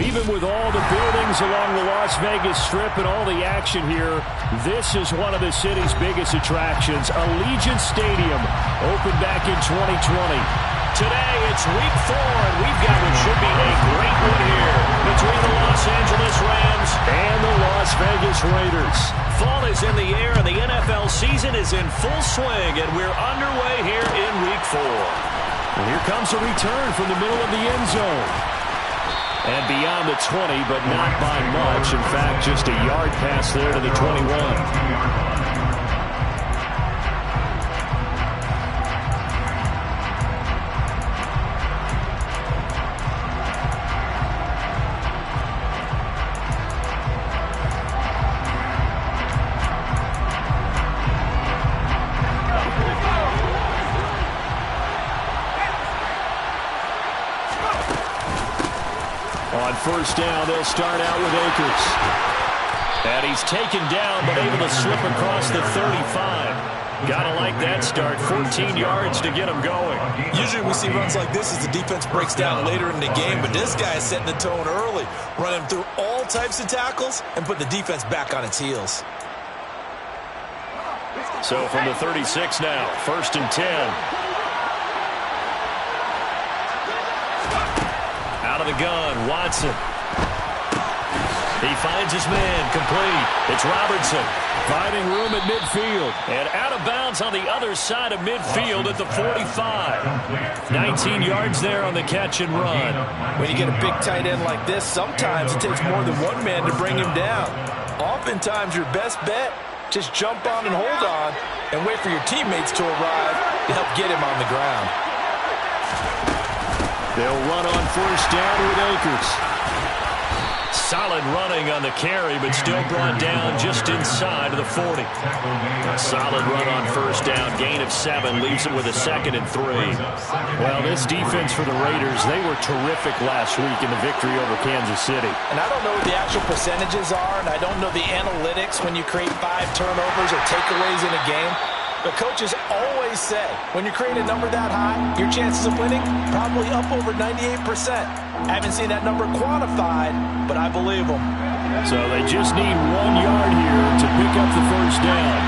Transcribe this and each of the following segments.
Even with all the buildings along the Las Vegas Strip and all the action here, this is one of the city's biggest attractions. Allegiant Stadium opened back in 2020. Today, it's week 4, and we've got what should be a great one here between the Los Angeles Rams and the Las Vegas Raiders. Fall is in the air, and the NFL season is in full swing, and we're underway here in week 4. And here comes a return from the middle of the end zone. And beyond the 20, but not by much. In fact, just a yard pass there to the 21. First down, they'll start out with Akers. And he's taken down, but able to slip across the 35. Gotta like that start. 14 yards to get him going. Usually we see runs like this as the defense breaks down later in the game, but this guy is setting the tone early, running through all types of tackles and put the defense back on its heels. So from the 36 now, 1st and 10. Out of the gun, Watson. He finds his man, complete. It's Robertson. Finding room at midfield. And out of bounds on the other side of midfield at the 45. 19 yards there on the catch and run. When you get a big tight end like this, sometimes it takes more than one man to bring him down. Oftentimes your best bet, just jump on and hold on and wait for your teammates to arrive to help get him on the ground. They'll run on first down with Akers. Solid running on the carry, but still brought down just inside of the 40. A solid run on first down. Gain of 7 leaves it with a 2nd and 3. Well, this defense for the Raiders, they were terrific last week in the victory over Kansas City. And I don't know what the actual percentages are, and I don't know the analytics when you create 5 turnovers or takeaways in a game. But coaches always say, when you create a number that high, your chances of winning probably up over 98%. I haven't seen that number quantified, but I believe them. So they just need 1 yard here to pick up the first down.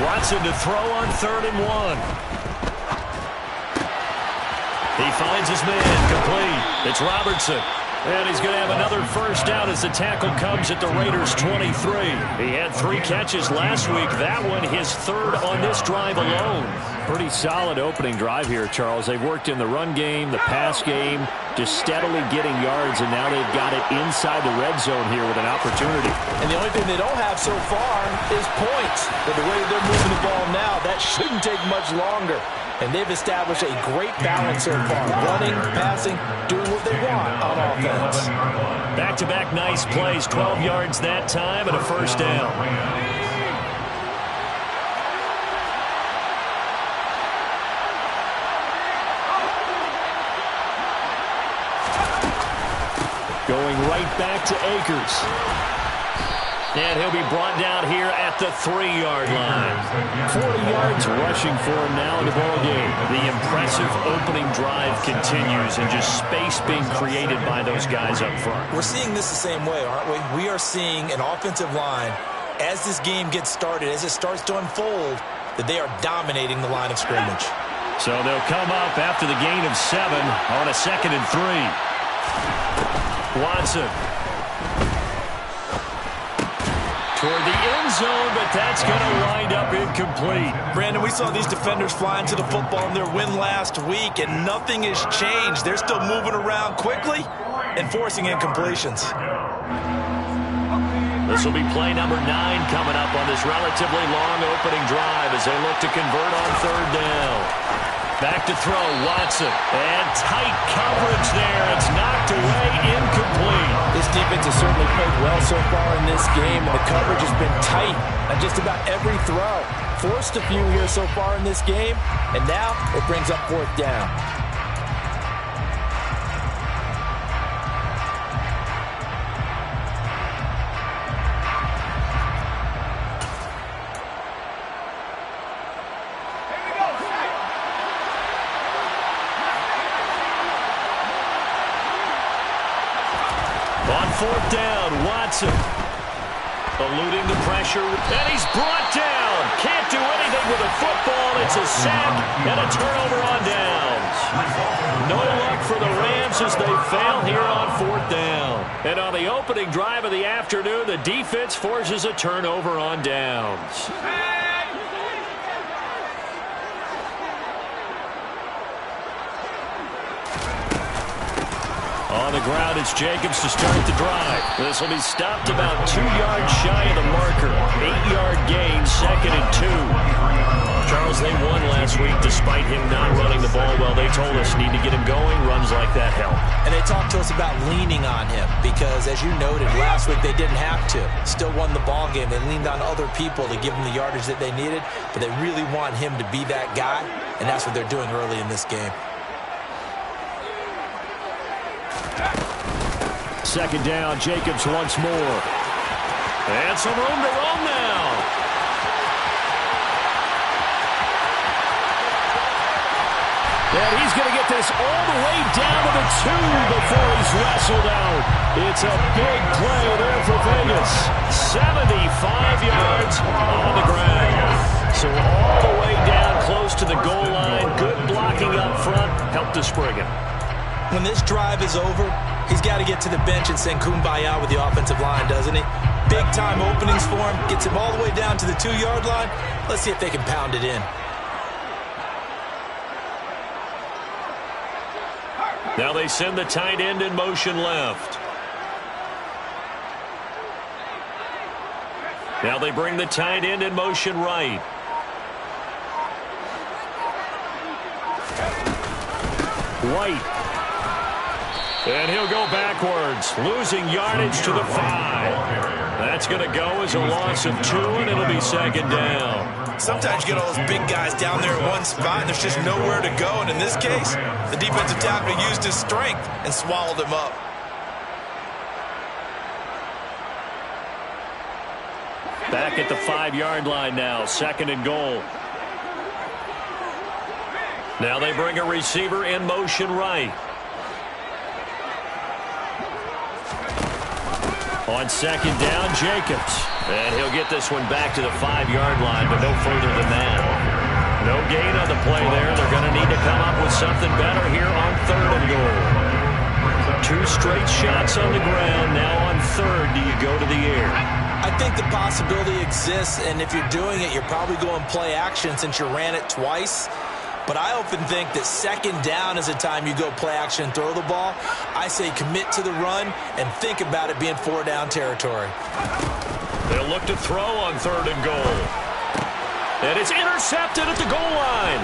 Watson to throw on 3rd and 1. He finds his man, complete. It's Robertson. And he's going to have another first down as the tackle comes at the Raiders' 23. He had 3 catches last week. That one his 3rd on this drive alone. Pretty solid opening drive here, Charles. They've worked in the run game, the pass game, just steadily getting yards, and now they've got it inside the red zone here with an opportunity. And the only thing they don't have so far is points. But the way they're moving the ball now, that shouldn't take much longer. And they've established a great balance so far. Running, passing, doing what they want on offense. Back-to-back nice plays. 12 yards that time and a first down. Going right back to Akers. And he'll be brought down here at the 3-yard line. 40 yards rushing for him now in the ballgame. The impressive opening drive continues and just space being created by those guys up front. We're seeing this the same way, aren't we? We are seeing an offensive line, as this game gets started, as it starts to unfold, that they are dominating the line of scrimmage. So they'll come up after the gain of 7 on a 2nd and 3. Watson. Toward the end zone, but that's going to wind up incomplete. Brandon, we saw these defenders flying to the football in their win last week, and nothing has changed. They're still moving around quickly and forcing incompletions. This will be play number 9 coming up on this relatively long opening drive as they look to convert on 3rd down. Back to throw, Watson. And tight coverage there. It's knocked away, incomplete. This defense has certainly played well so far in this game, and the coverage has been tight on just about every throw. Forced a few here so far in this game, and now it brings up 4th down. 4th down. Watson eluding the pressure, and he's brought down. Can't do anything with a football. It's a sack and a turnover on downs. No luck for the Rams as they fail here on 4th down. And on the opening drive of the afternoon, the defense forces a turnover on downs. On the ground, it's Jacobs to start the drive. This will be stopped about 2 yards shy of the marker. 8-yard gain, 2nd and 2. Charles, they won last week despite him not running the ball well. They told us need to get him going. Runs like that help. And they talked to us about leaning on him because, as you noted, last week they didn't have to. Still won the ball game. They leaned on other people to give them the yardage that they needed, but they really want him to be that guy, and that's what they're doing early in this game. 2nd down, Jacobs once more. And some room to roam now. And he's going to get this all the way down to the 2 before he's wrestled out. It's a big play there for Vegas. 75 yards on the ground. So all the way down close to the goal line. Good blocking up front. Helped to spring him. When this drive is over, he's got to get to the bench and sing Kumbaya with the offensive line, doesn't he? Big-time openings for him. Gets him all the way down to the 2-yard line. Let's see if they can pound it in. Now they send the tight end in motion left. Now they bring the tight end in motion right. White. And he'll go backwards, losing yardage to the 5. That's going to go as a loss of 2, and it'll be 2nd down. Sometimes you get all those big guys down there in one spot, and there's just nowhere to go. And in this case, the defensive tackle used his strength and swallowed him up. Back at the 5-yard line now, 2nd and goal. Now they bring a receiver in motion right. On 2nd down, Jacobs. And he'll get this one back to the 5-yard line, but no further than that. No gain on the play there. They're going to need to come up with something better here on 3rd and goal. 2 straight shots on the ground. Now on 3rd, do you go to the air? I think the possibility exists, and if you're doing it, you're probably going play action since you ran it twice. But I often think that 2nd down is a time you go play action and throw the ball. I say commit to the run and think about it being 4-down territory. They'll look to throw on 3rd and goal. And it's intercepted at the goal line.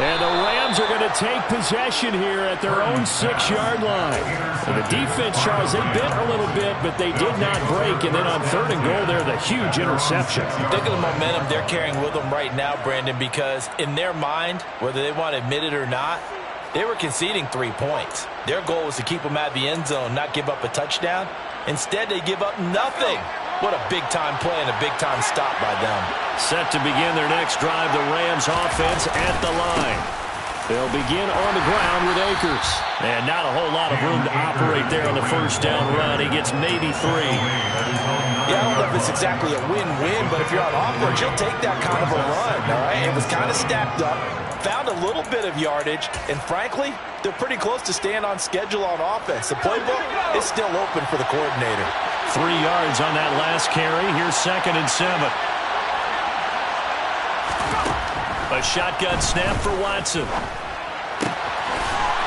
And the Rams are going to take possession here at their own 6-yard line. And the defense, Charles, they bent a little bit, but they did not break. And then on 3rd and goal there, the huge interception. Look at the momentum they're carrying with them right now, Brandon, because in their mind, whether they want to admit it or not, they were conceding 3 points. Their goal was to keep them out of the end zone, not give up a touchdown. Instead, they give up nothing. What a big-time play and a big-time stop by them. Set to begin their next drive, the Rams offense at the line. They'll begin on the ground with Akers. And not a whole lot of room to operate there on the 1st down run. He gets maybe 3. Yeah, I don't know if it's exactly a win-win, but if you're on offense, you'll take that kind of a run, all right? It was kind of stacked up, found a little bit of yardage, and frankly, they're pretty close to staying on schedule on offense. The playbook is still open for the coordinator. 3 yards on that last carry. Here's 2nd and 7. A shotgun snap for Watson.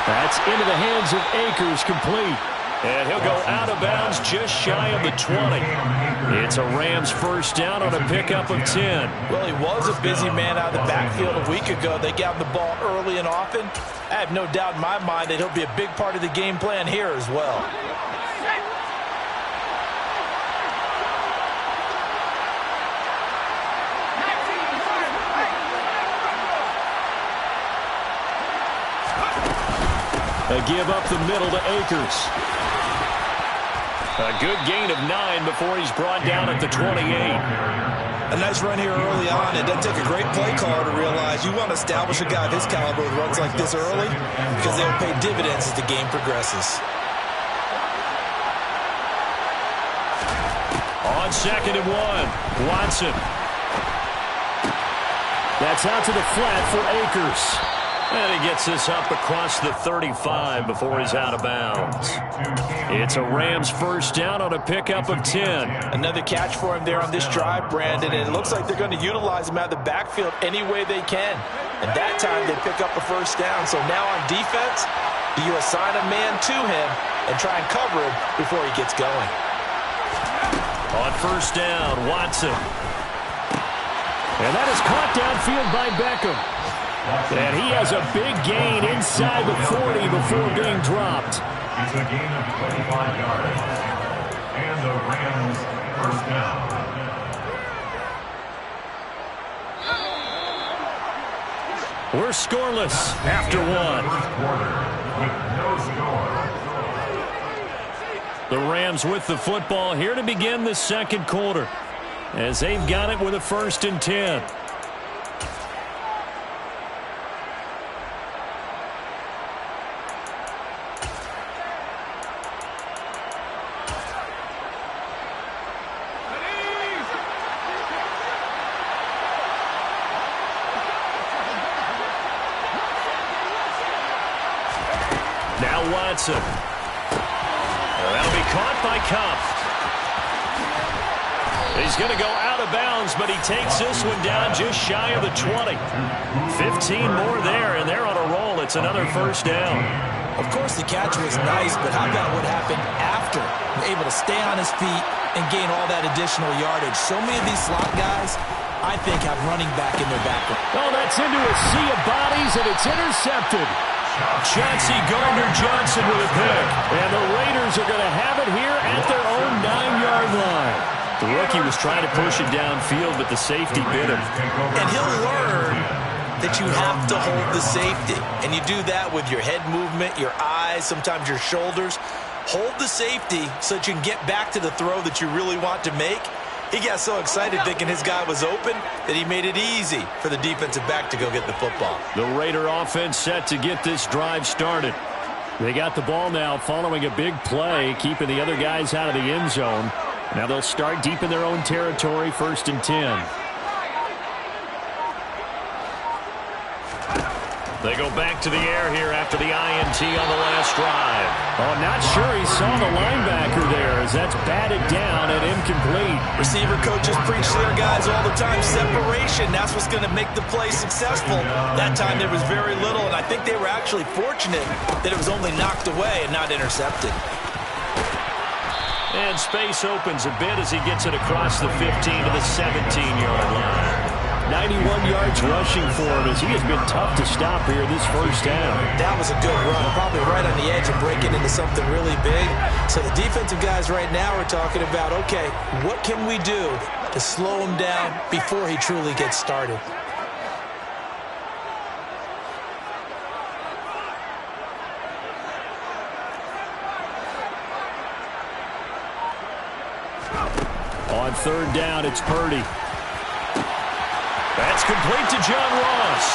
That's into the hands of Akers, complete. And he'll go out of bounds just shy of the 20. It's a Rams 1st down on a pickup of 10. Well, he was a busy man out of the backfield a week ago. They got the ball early and often. I have no doubt in my mind that he'll be a big part of the game plan here as well. A give up the middle to Akers. A good gain of 9 before he's brought down at the 28. A nice run here early on. It doesn't take a great play caller to realize you want to establish a guy of his caliber with runs like this early because they'll pay dividends as the game progresses. On 2nd and 1, Watson. That's out to the flat for Akers. And he gets this up across the 35 before he's out of bounds. It's a Rams first down on a pickup of 10. Another catch for him there on this drive, Brandon, and it looks like they're going to utilize him out of the backfield any way they can. And that time they pick up a first down. So now on defense, do you assign a man to him and try and cover him before he gets going? On first down, Watson. And that is caught downfield by Beckham. And he has a big gain inside the 40 before being dropped. It's a gain of 25 yards. And the Rams first down. We're scoreless after one. The Rams with the football here to begin the second quarter, as they've got it with a 1st and 10. Now Watson. That'll be caught by Kupp. He's going to go out of bounds, but he takes this one down just shy of the 20. 15 more there, and they're on a roll. It's another first down. Of course, the catch was nice, but how about what happened after? Able to stay on his feet and gain all that additional yardage. So many of these slot guys, I think, have running back in their background. Oh, that's into a sea of bodies, and it's intercepted. Chauncey Gardner-Johnson with a pick. And the Raiders are going to have it here at their own 9-yard line. The rookie was trying to push it downfield, but the safety bit him. And he'll learn that you have to hold the safety. And you do that with your head movement, your eyes, sometimes your shoulders. Hold the safety so that you can get back to the throw that you really want to make. He got so excited thinking his guy was open that he made it easy for the defensive back to go get the football. The Raider offense set to get this drive started. They got the ball now following a big play, keeping the other guys out of the end zone. Now they'll start deep in their own territory, 1st and 10. They go back to the air here after the INT on the last drive. Oh, I'm not sure he saw the linebacker there, as that's batted down and incomplete. Receiver coaches preach to their guys all the time. Separation, that's what's going to make the play successful. That time there was very little, and I think they were actually fortunate that it was only knocked away and not intercepted. And space opens a bit as he gets it across the 15 to the 17-yard line. 91 yards rushing for him, as he has been tough to stop here this first down. That was a good run, probably right on the edge of breaking into something really big. So the defensive guys right now are talking about, okay, what can we do to slow him down before he truly gets started? On 3rd down, it's Purdy. That's complete to John Ross.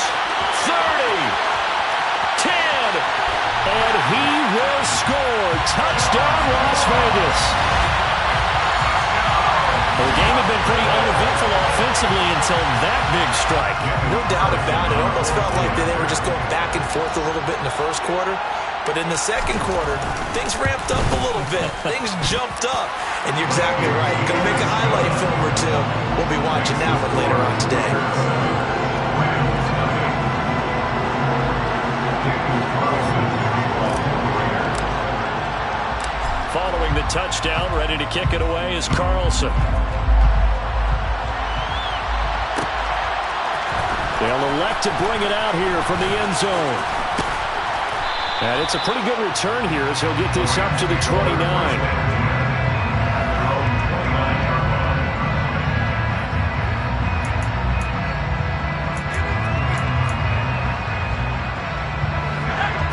30, 10, and he will score. Touchdown, Las Vegas. Well, the game had been pretty uneventful offensively until that big strike. No doubt about it. It almost felt like they were just going back and forth a little bit in the first quarter. But in the second quarter, things ramped up a little bit. Things jumped up. And you're exactly right. Going to make a highlight film or two. We'll be watching that one later on today. Following the touchdown, ready to kick it away is Carlson. They'll elect to bring it out here from the end zone. And it's a pretty good return here as he'll get this up to the 29.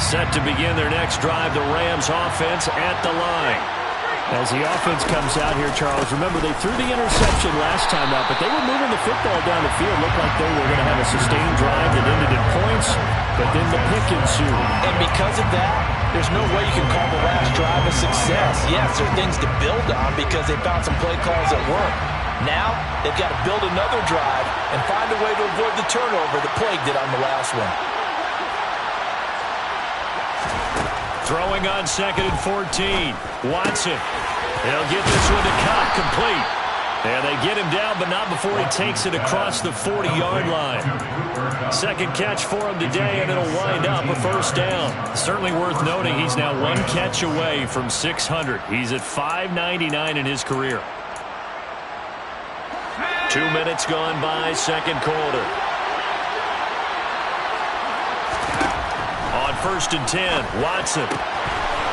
Set to begin their next drive, the Rams offense at the line. As the offense comes out here, Charles, remember they threw the interception last time out, but they were moving the football down the field. Looked like they were going to have a sustained drive that ended in points, but then the pick ensued. And because of that, There's no way you can call the last drive a success. Yes, there are things to build on because they found some play calls that work. Now, they've got to build another drive and find a way to avoid the turnover that plagued it on the last one. Throwing on 2nd and 14. Watson. He'll get this one to Cobb, complete. And they get him down, but not before he takes it across the 40-yard line. Second catch for him today, and it'll wind up a first down. Certainly worth noting he's now one catch away from 600. He's at 599 in his career. 2 minutes gone by, second quarter. On 1st and 10, Watson.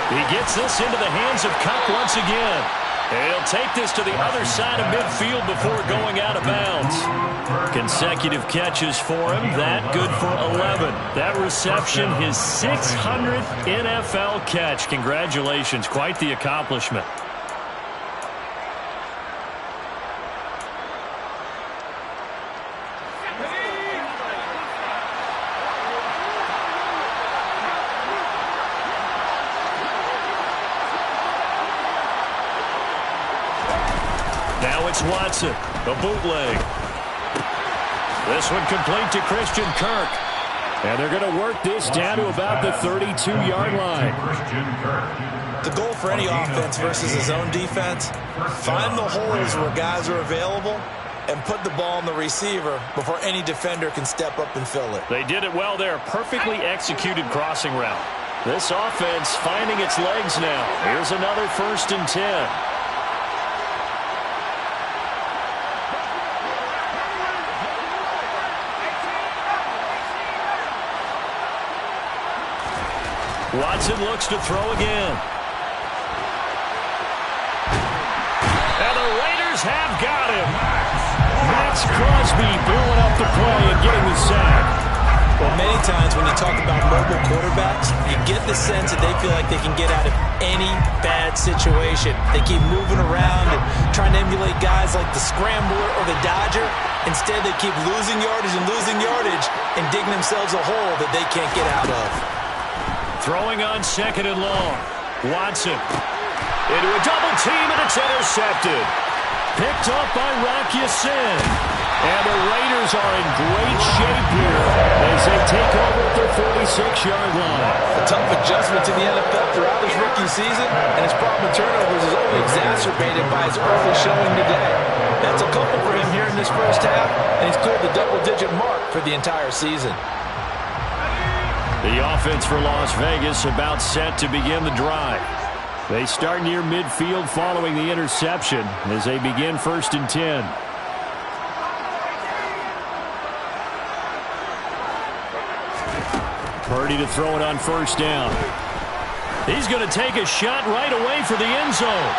He gets this into the hands of Kupp once again. He'll take this to the other side of midfield before going out of bounds. Consecutive catches for him. That good for 11. That reception, his 600th NFL catch. Congratulations. Quite the accomplishment. Now it's Watson, the bootleg. This one complete to Christian Kirk. And they're going to work this down to about the 32-yard line. The goal for any offense versus his own defense, find the holes where guys are available and put the ball on the receiver before any defender can step up and fill it. They did it well there. Perfectly executed crossing route. This offense finding its legs now. Here's another 1st and 10. Watson looks to throw again. And the Raiders have got him. Maxx Crosby blowing up the play and getting the sack. Well, many times when you talk about mobile quarterbacks, you get the sense that they feel like they can get out of any bad situation. They keep moving around and trying to emulate guys like the Scrambler or the Dodger. Instead, they keep losing yardage and digging themselves a hole that they can't get out of. Throwing on 2nd and long. Watson into a double team, and it's intercepted. Picked up by Rock Ya-Sin. And the Raiders are in great shape here as they take over at their 46-yard line. A tough adjustment to the NFL throughout his rookie season, and his problem with turnovers is only exacerbated by his early showing today. That's a couple for him here in this first half, and he's cleared the double-digit mark for the entire season. The offense for Las Vegas about set to begin the drive. They start near midfield following the interception as they begin 1st and 10. Purdy to throw it on 1st down. He's going to take a shot right away for the end zone.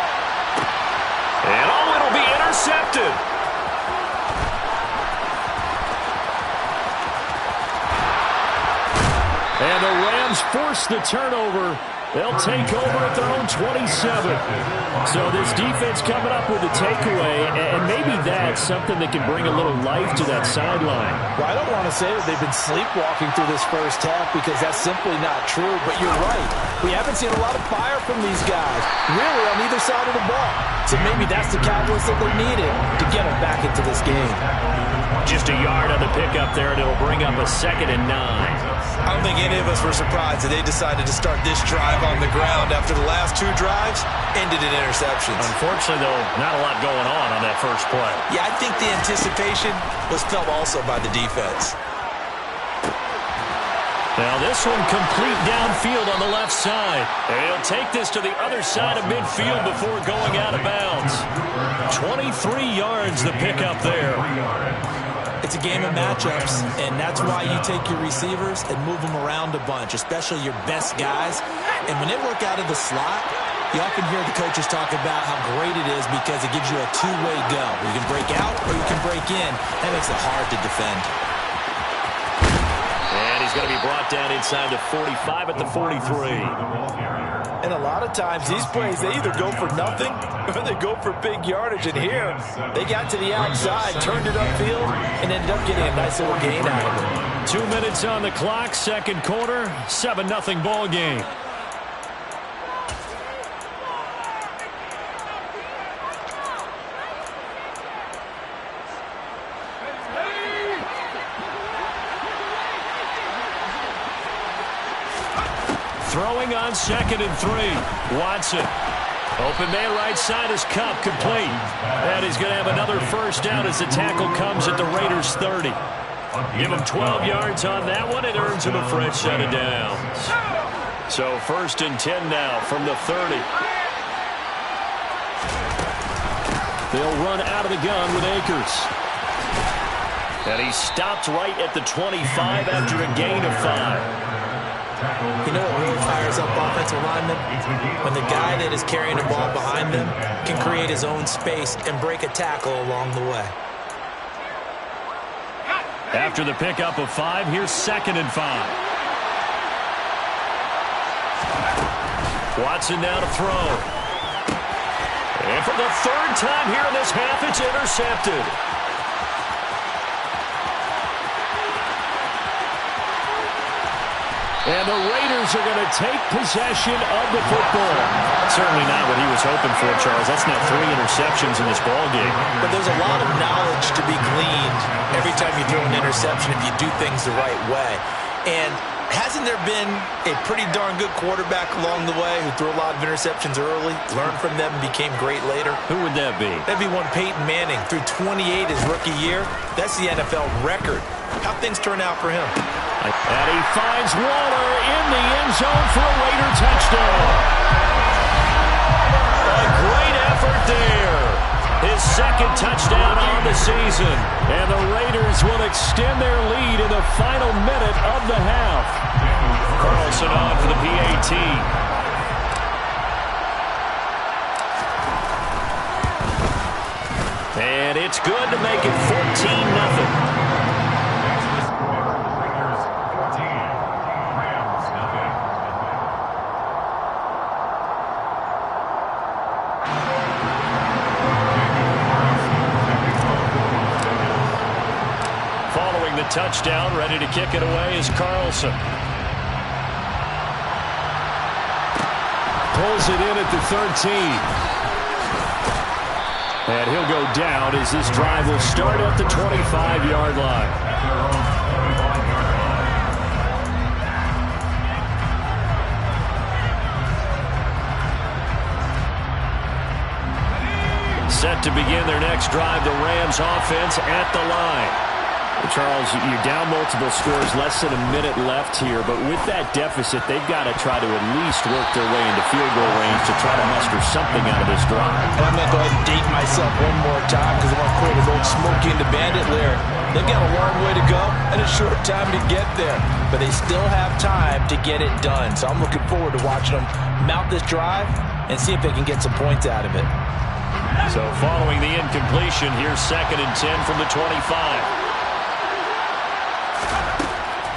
And it'll be intercepted. And the Rams force the turnover. They'll take over at their own 27. So this defense coming up with a takeaway, and maybe that's something that can bring a little life to that sideline. Well, I don't want to say that they've been sleepwalking through this first half because that's simply not true, but you're right. We haven't seen a lot of fire from these guys, really on either side of the ball. So maybe that's the catalyst that they needed to get them back into this game. Just a yard on the pickup there, and it'll bring up a 2nd and 9. I don't think any of us were surprised that they decided to start this drive on the ground after the last 2 drives ended in interceptions. Unfortunately, though, not a lot going on that first play. Yeah, I think the anticipation was felt also by the defense. Now this one complete downfield on the left side. And he'll take this to the other side of midfield before going out of bounds. 23 yards the pickup there. It's a game of matchups, and that's why you take your receivers and move them around a bunch, especially your best guys. And when they work out of the slot, you often hear the coaches talk about how great it is because it gives you a two-way go. You can break out or you can break in. That makes it hard to defend. And he's going to be brought down inside the 45 at the 43. And a lot of times, these plays, they either go for nothing or they go for big yardage. And here, they got to the outside, turned it upfield, and ended up getting a nice little gain out of it. 2 minutes on the clock, second quarter, 7-0 ball game. Throwing on 2nd and 3. Watson. Open man right side is Kupp, complete. And he's going to have another first down as the tackle comes at the Raiders' 30. Give him 12 yards on that one. It earns him a fresh set of downs. So 1st and 10 now from the 30. They'll run out of the gun with Akers. And he stopped right at the 25 after a gain of 5. You know what really fires up offensive linemen? When the guy that is carrying the ball behind them can create his own space and break a tackle along the way. After the pickup of 5, here's 2nd and 5. Watson now to throw. And for the 3rd time here in this half, it's intercepted. And the Raiders are going to take possession of the football. Certainly not what he was hoping for, Charles. That's now 3 interceptions in this ballgame. But there's a lot of knowledge to be gleaned every time you throw an interception if you do things the right way. And hasn't there been a pretty darn good quarterback along the way who threw a lot of interceptions early, learned from them, and became great later? Who would that be? That'd be one Peyton Manning. Threw 28 his rookie year. That's the NFL record. How'd things turn out for him? And he finds Waller in the end zone for a Raider touchdown. A great effort there. His 2nd touchdown on the season. And the Raiders will extend their lead in the final minute of the half. Carlson on for the PAT. And it's good to make it 14-0. Touchdown, ready to kick it away is Carlson. Pulls it in at the 13. And he'll go down as this drive will start at the 25-yard line. Set to begin their next drive, the Rams offense at the line. Charles, you're down multiple scores, less than a minute left here, but with that deficit, they've got to try to at least work their way into field goal range to try to muster something out of this drive. And I'm going to go ahead and date myself one more time because I want to quote an old Smokey and the Bandit lyric. They've got a long way to go and a short time to get there, but they still have time to get it done. So I'm looking forward to watching them mount this drive and see if they can get some points out of it. So following the incompletion, here's 2nd and 10 from the 25.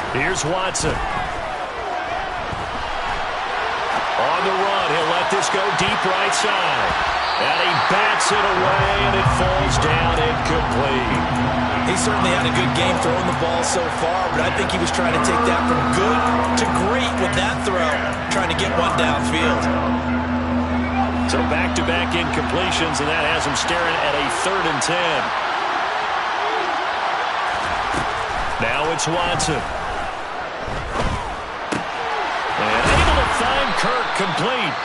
Here's Watson. On the run, he'll let this go deep right side. And he bats it away, and it falls down incomplete. He certainly had a good game throwing the ball so far, but I think he was trying to take that from good to great with that throw, trying to get one downfield. So back-to-back incompletions, and that has him staring at a 3rd and 10. Now it's Watson. And able to find Kirk complete.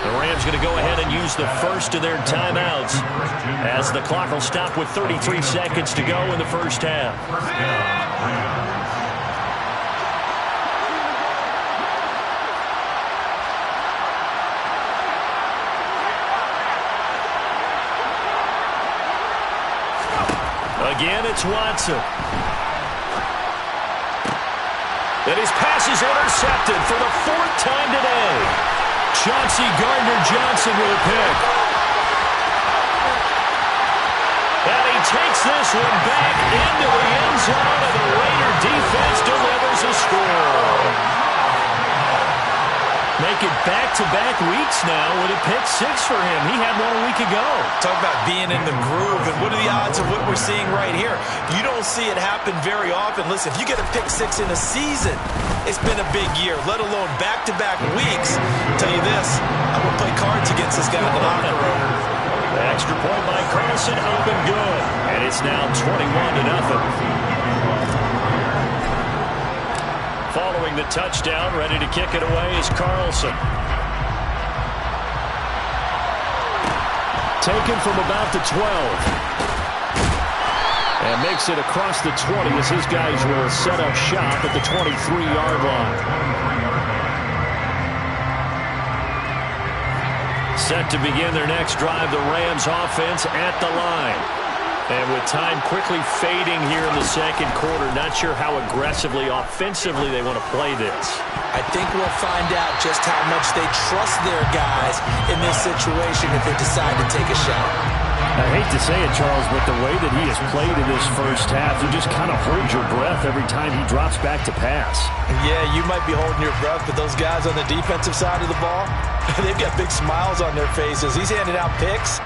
The Rams going to go ahead and use the first of their timeouts as the clock will stop with 33 seconds to go in the first half. Again, it's Watson. And his pass is intercepted for the 4th time today. Chauncey Gardner-Johnson with a pick. And he takes this one back into the end zone, and the Raider defense delivers a score. Make it back-to-back weeks now with a pick 6 for him. He had one a week ago. Talk about being in the groove, and what are the odds of what we're seeing right here? You don't see it happen very often. Listen, if you get a pick 6 in a season, it's been a big year, let alone back-to-back weeks. I'll tell you this, I would play cards against this guy in the locker room. Extra point by Carlson, up and good. And it's now 21-0. Following the touchdown, ready to kick it away is Carlson. Taken from about the 12. And makes it across the 20 as his guys will set up shop at the 23-yard line. Set to begin their next drive, the Rams offense at the line. And with time quickly fading here in the second quarter, not sure how aggressively, offensively they want to play this. I think we'll find out just how much they trust their guys in this situation if they decide to take a shot. I hate to say it, Charles, but the way that he has played in this first half, you just kind of hold your breath every time he drops back to pass. Yeah, you might be holding your breath, but those guys on the defensive side of the ball, they've got big smiles on their faces. He's handing out picks.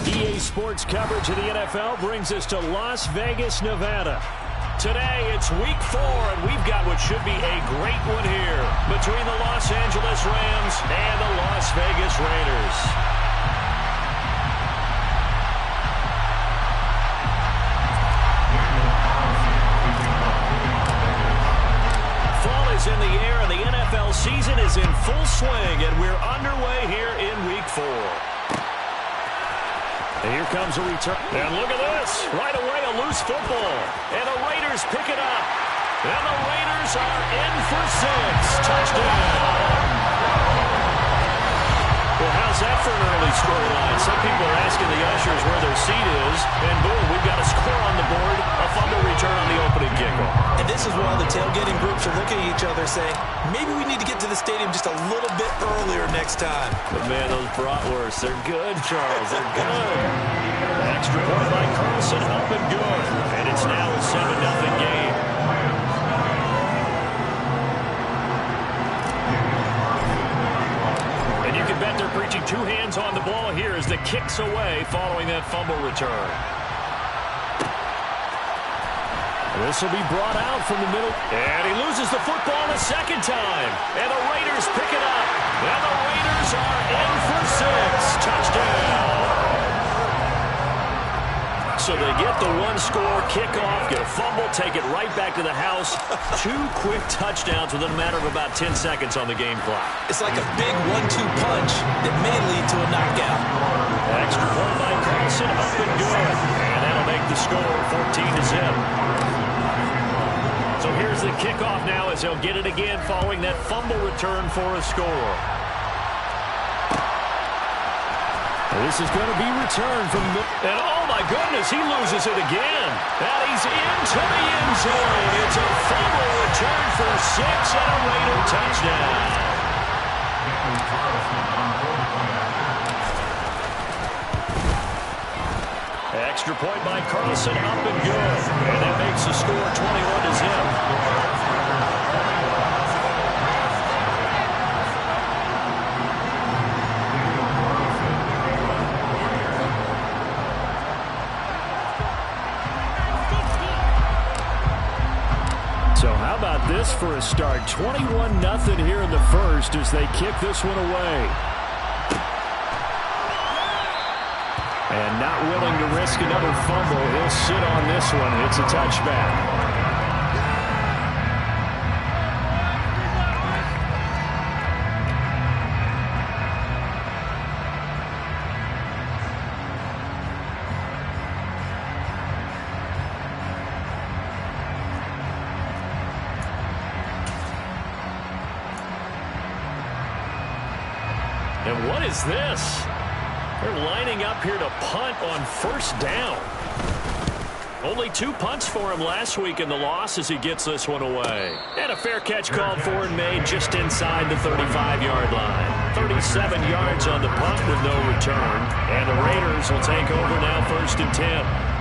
EA Sports coverage of the NFL brings us to Las Vegas, Nevada. Today, it's week 4, and we've got what should be a great one here between the Los Angeles Rams and the Las Vegas Raiders. Fall is in the air, and the NFL season is in full swing, and we're underway here in week 4. And here comes a return. And look at this. Right away, a loose football. And the Raiders pick it up. And the Raiders are in for 6. Touchdown. Well, how's that for an early storyline? Some people are asking the ushers where their seat is. And boom, we've got a score on the board. A fumble return on the opening kickoff. And this is while the tailgating groups are looking at each other saying, maybe we need to get to the stadium just a little bit earlier next time. But, man, those bratwursts, they're good, Charles. They're good. Extra point by Carlson, up and good. And it's now a 7-0 game. And you can bet they're preaching 2 hands on the ball here as the kick's away following that fumble return. This will be brought out from the middle. And he loses the football a second time. And the Raiders pick it up. And the Raiders are in for 6. Touchdown. So they get the 1-score kickoff, get a fumble, take it right back to the house. 2 quick touchdowns within a matter of about 10 seconds on the game clock. It's like a big 1-2 punch that may lead to a knockout. Extra point by Carlson, up and good. And that'll make the score 14-0. So here's the kickoff now as they'll get it again following that fumble return for a score. This is going to be returned from the... And oh my goodness, he loses it again. And he's into the end zone. It's a fumble return for 6 and a Raider touchdown. Extra point by Carlson, up and good. And that makes the score 21-0. So how about this for a start? 21-0 here in the first as they kick this one away. And not willing to risk another fumble. He'll sit on this one. It's a touchback. And what is this? They're lining up here to punt on first down. Only 2 punts for him last week in the loss as he gets this one away. And a fair catch called for and made just inside the 35-yard line. 37 yards on the punt with no return. And the Raiders will take over now 1st and 10.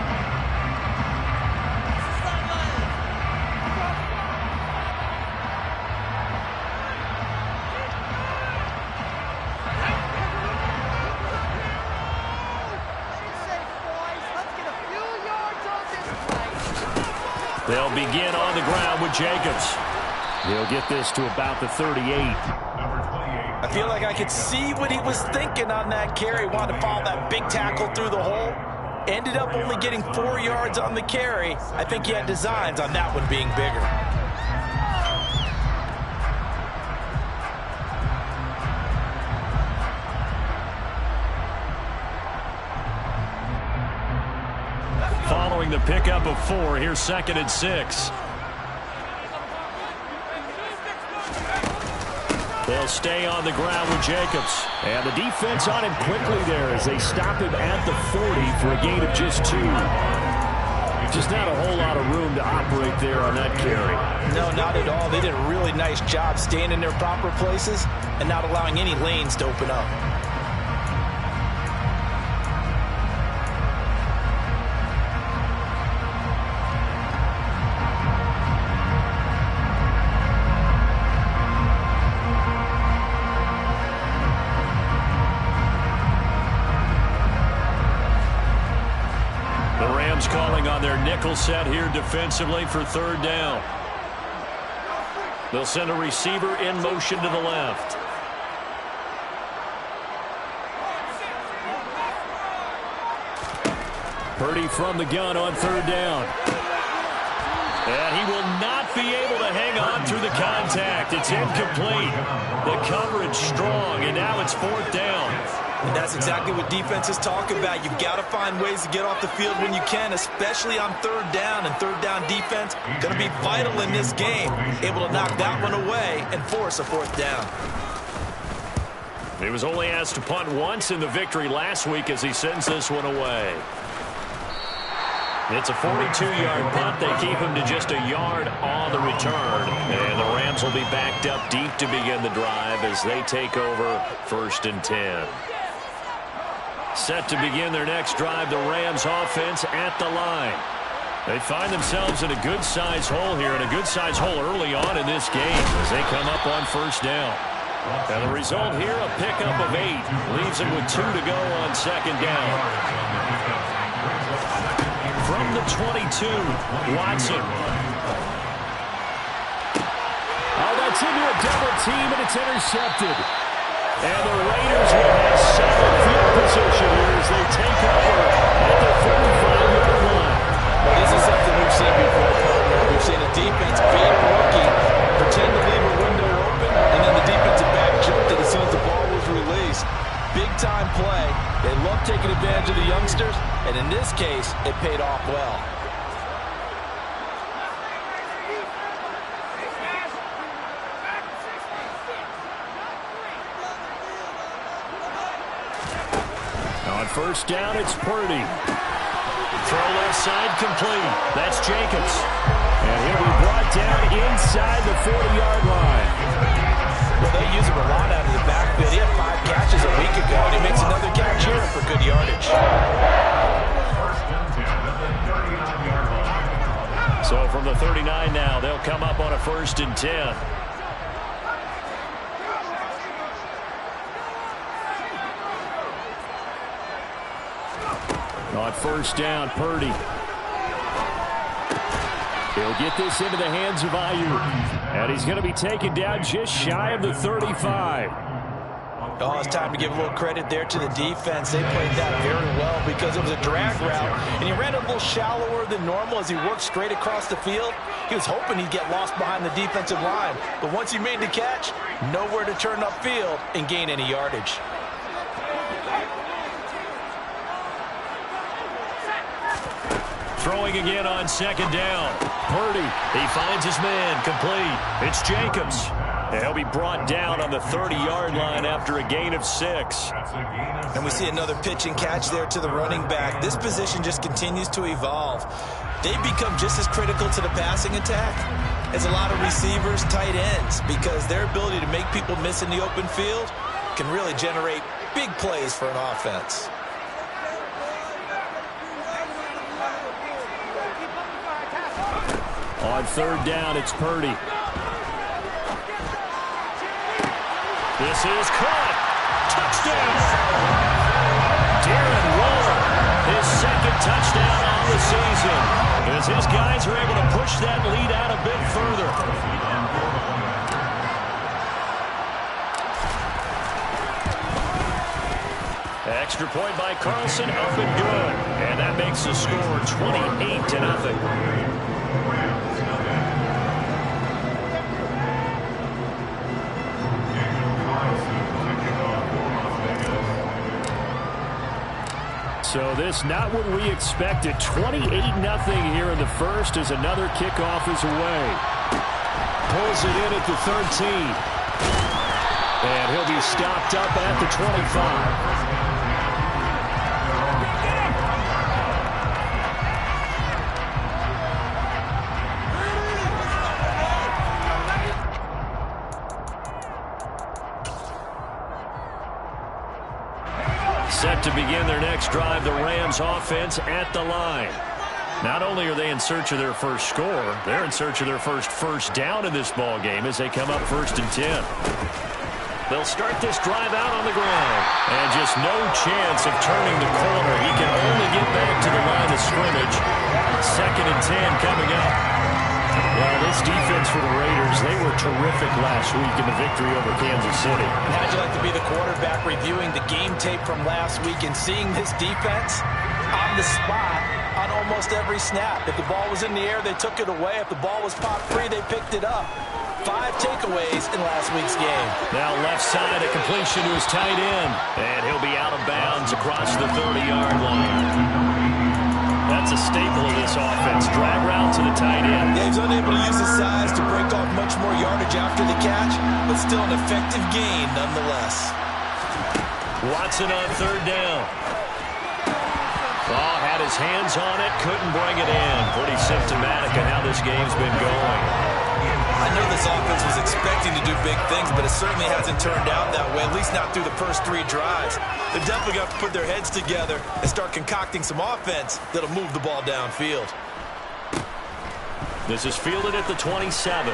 They'll begin on the ground with Jacobs. He'll get this to about the 38. I feel like I could see what he was thinking on that carry. Wanted to follow that big tackle through the hole. Ended up only getting 4 yards on the carry. I think he had designs on that one being bigger. Following the pickup of 4, here's 2nd and 6. They'll stay on the ground with Jacobs. And the defense on him quickly there as they stop him at the 40 for a gain of just 2. Just not a whole lot of room to operate there on that carry. No, not at all. They did a really nice job staying in their proper places and not allowing any lanes to open up. Rams calling on their nickel set here defensively for third down. They'll send a receiver in motion to the left. Purdy from the gun on third down. And he will not be able to hang on through the contact. It's incomplete. The coverage strong, and now it's fourth down. And that's exactly what defenses talk about. You've got to find ways to get off the field when you can, especially on third down. And third down defense going to be vital in this game. Able to knock that one away and force a fourth down. He was only asked to punt once in the victory last week as he sends this one away. It's a 42-yard punt. They keep him to just a yard on the return. And the Rams will be backed up deep to begin the drive as they take over first and 10. Set to begin their next drive, the Rams offense at the line. They find themselves in a good-sized hole here, and a good-sized hole early on in this game as they come up on first down. And the result here, a pickup of 8. Leaves them with 2 to go on second down. From the 22, Watson. Oh, that's into a double team, and it's intercepted. And the Raiders will have solid field position here as they take over at the 35-yard line. Well, this is something we've seen before, partner. We've seen a defense beat a rookie, pretend to leave a window open, and then the defensive back jumped it as soon as the ball was released. Big-time play. They love taking advantage of the youngsters, and in this case, it paid off well. On first down, it's Purdy. Throw left side complete. That's Jacobs. And he'll be brought down inside the 40-yard line. Well, they use him a lot out of the backfield. He had 5 catches a week ago, and he makes another catch here for good yardage. So from the 39 now, they'll come up on a first and 10. On first down, Purdy. He'll get this into the hands of Ayuk. And he's going to be taken down just shy of the 35. Oh, it's time to give a little credit there to the defense. They played that very well because it was a drag route, and he ran a little shallower than normal as he worked straight across the field. He was hoping he'd get lost behind the defensive line, but once he made the catch, nowhere to turn upfield and gain any yardage. Throwing again on second down. Purdy, he finds his man, complete. It's Jacobs. He'll be brought down on the 30-yard line after a gain of 6. And we see another pitch and catch there to the running back. This position just continues to evolve. They've become just as critical to the passing attack as a lot of receivers, tight ends, because their ability to make people miss in the open field can really generate big plays for an offense. On third down, it's Purdy. This is caught. Touchdown. Darren Waller, his second touchdown on the season, as his guys are able to push that lead out a bit further. Extra point by Carlson, up and good. And that makes the score 28-0. So this not what we expected. 28-0 here in the first as another kickoff is away. Pulls it in at the 13. And he'll be stopped up at the 25. Set to begin their next drive, the Rams offense at the line. Not only are they in search of their first score, they're in search of their first down in this ball game as they come up first and 10. They'll start this drive out on the ground. And just no chance of turning the corner. He can only get back to the line of scrimmage. 2nd and 10 coming up. Well, this defense for the Raiders, they were terrific last week in the victory over Kansas City. And how'd you like to be the quarterback reviewing the game tape from last week and seeing this defense on the spot on almost every snap? If the ball was in the air, they took it away. If the ball was popped free, they picked it up. 5 takeaways in last week's game. Now left side, a completion to his tight end. And he'll be out of bounds across the 30-yard line. That's a staple of this offense. Drag route to the tight end. Yeah, he's unable to use his size to break off much more yardage after the catch, but still an effective gain nonetheless. Watson on 3rd down. Oh, had his hands on it, couldn't bring it in. Pretty symptomatic of how this game's been going. I know this offense was expecting to do big things, but it certainly hasn't turned out that way, at least not through the first 3 drives. They've definitely got to put their heads together and start concocting some offense that'll move the ball downfield. This is fielded at the 27.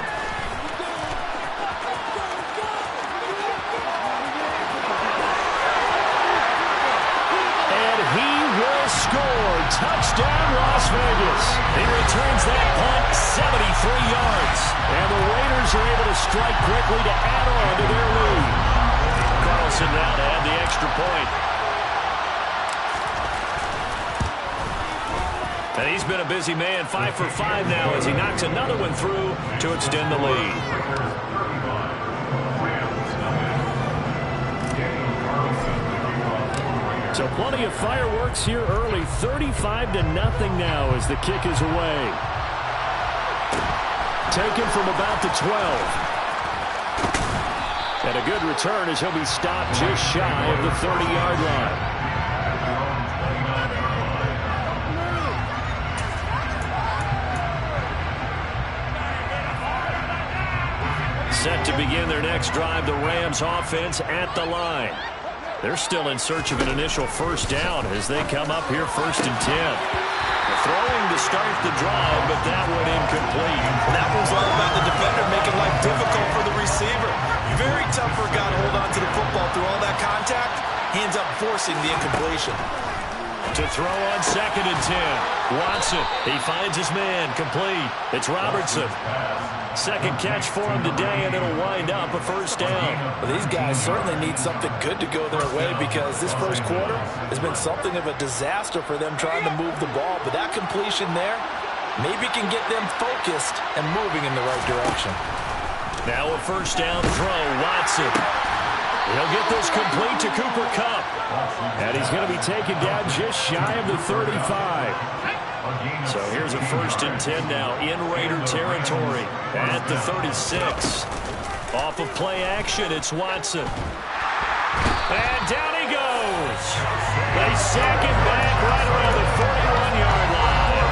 And he will score. Touchdown, Las Vegas. He returns that punt 73 yards. And the Raiders are able to strike quickly to add on to their lead. Carlson now to add the extra point. And he's been a busy man, 5 for 5 now as he knocks another one through to extend the lead. So plenty of fireworks here early. 35-0 now as the kick is away. Taken from about the 12. And a good return as he'll be stopped just shy of the 30-yard line. Set to begin their next drive, the Rams offense at the line. They're still in search of an initial first down as they come up here 1st and 10. Throwing to start the drive, but that one incomplete. That one's all about the defender making life difficult for the receiver. Very tough for a guy to hold on to the football through all that contact. Hands up forcing the incompletion. To throw on 2nd and 10. Watson, he finds his man, complete. It's Robertson. Second catch for him today, and it'll wind up a first down. Well, these guys certainly need something good to go their way because this first quarter has been something of a disaster for them trying to move the ball. But that completion there maybe can get them focused and moving in the right direction. Now a first down throw, Watson. He'll get this complete to Cooper Kupp. And he's going to be taken down just shy of the 35. So here's a 1st and 10 now in Raider territory at the 36. Off of play action, it's Watson. And down he goes. They sack him back right around the 41-yard line.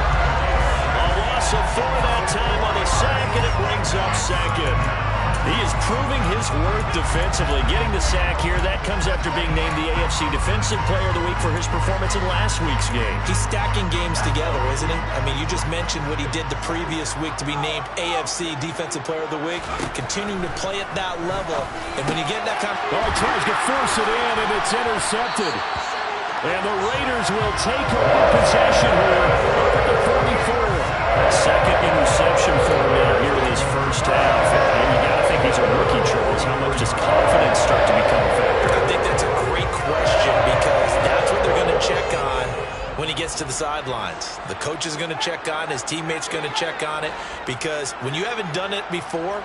A loss of 4 that time on the sack, and it brings up 2nd. He is proving his worth defensively. Getting the sack here, that comes after being named the AFC Defensive Player of the Week for his performance in last week's game. He's stacking games together, isn't he? I mean, you just mentioned what he did the previous week to be named AFC Defensive Player of the Week. Continuing to play at that level. And when you get that kind of... Oh, he tries to force it in, and it's intercepted. And the Raiders will take over possession here up at the 44. Second interception for him now here in this first half. And you got to think he's a rookie, Charles. How much does confidence start to become a factor? I think that's a great question because that's what they're going to check on when he gets to the sidelines. The coach is going to check on, his teammates going to check on it because when you haven't done it before,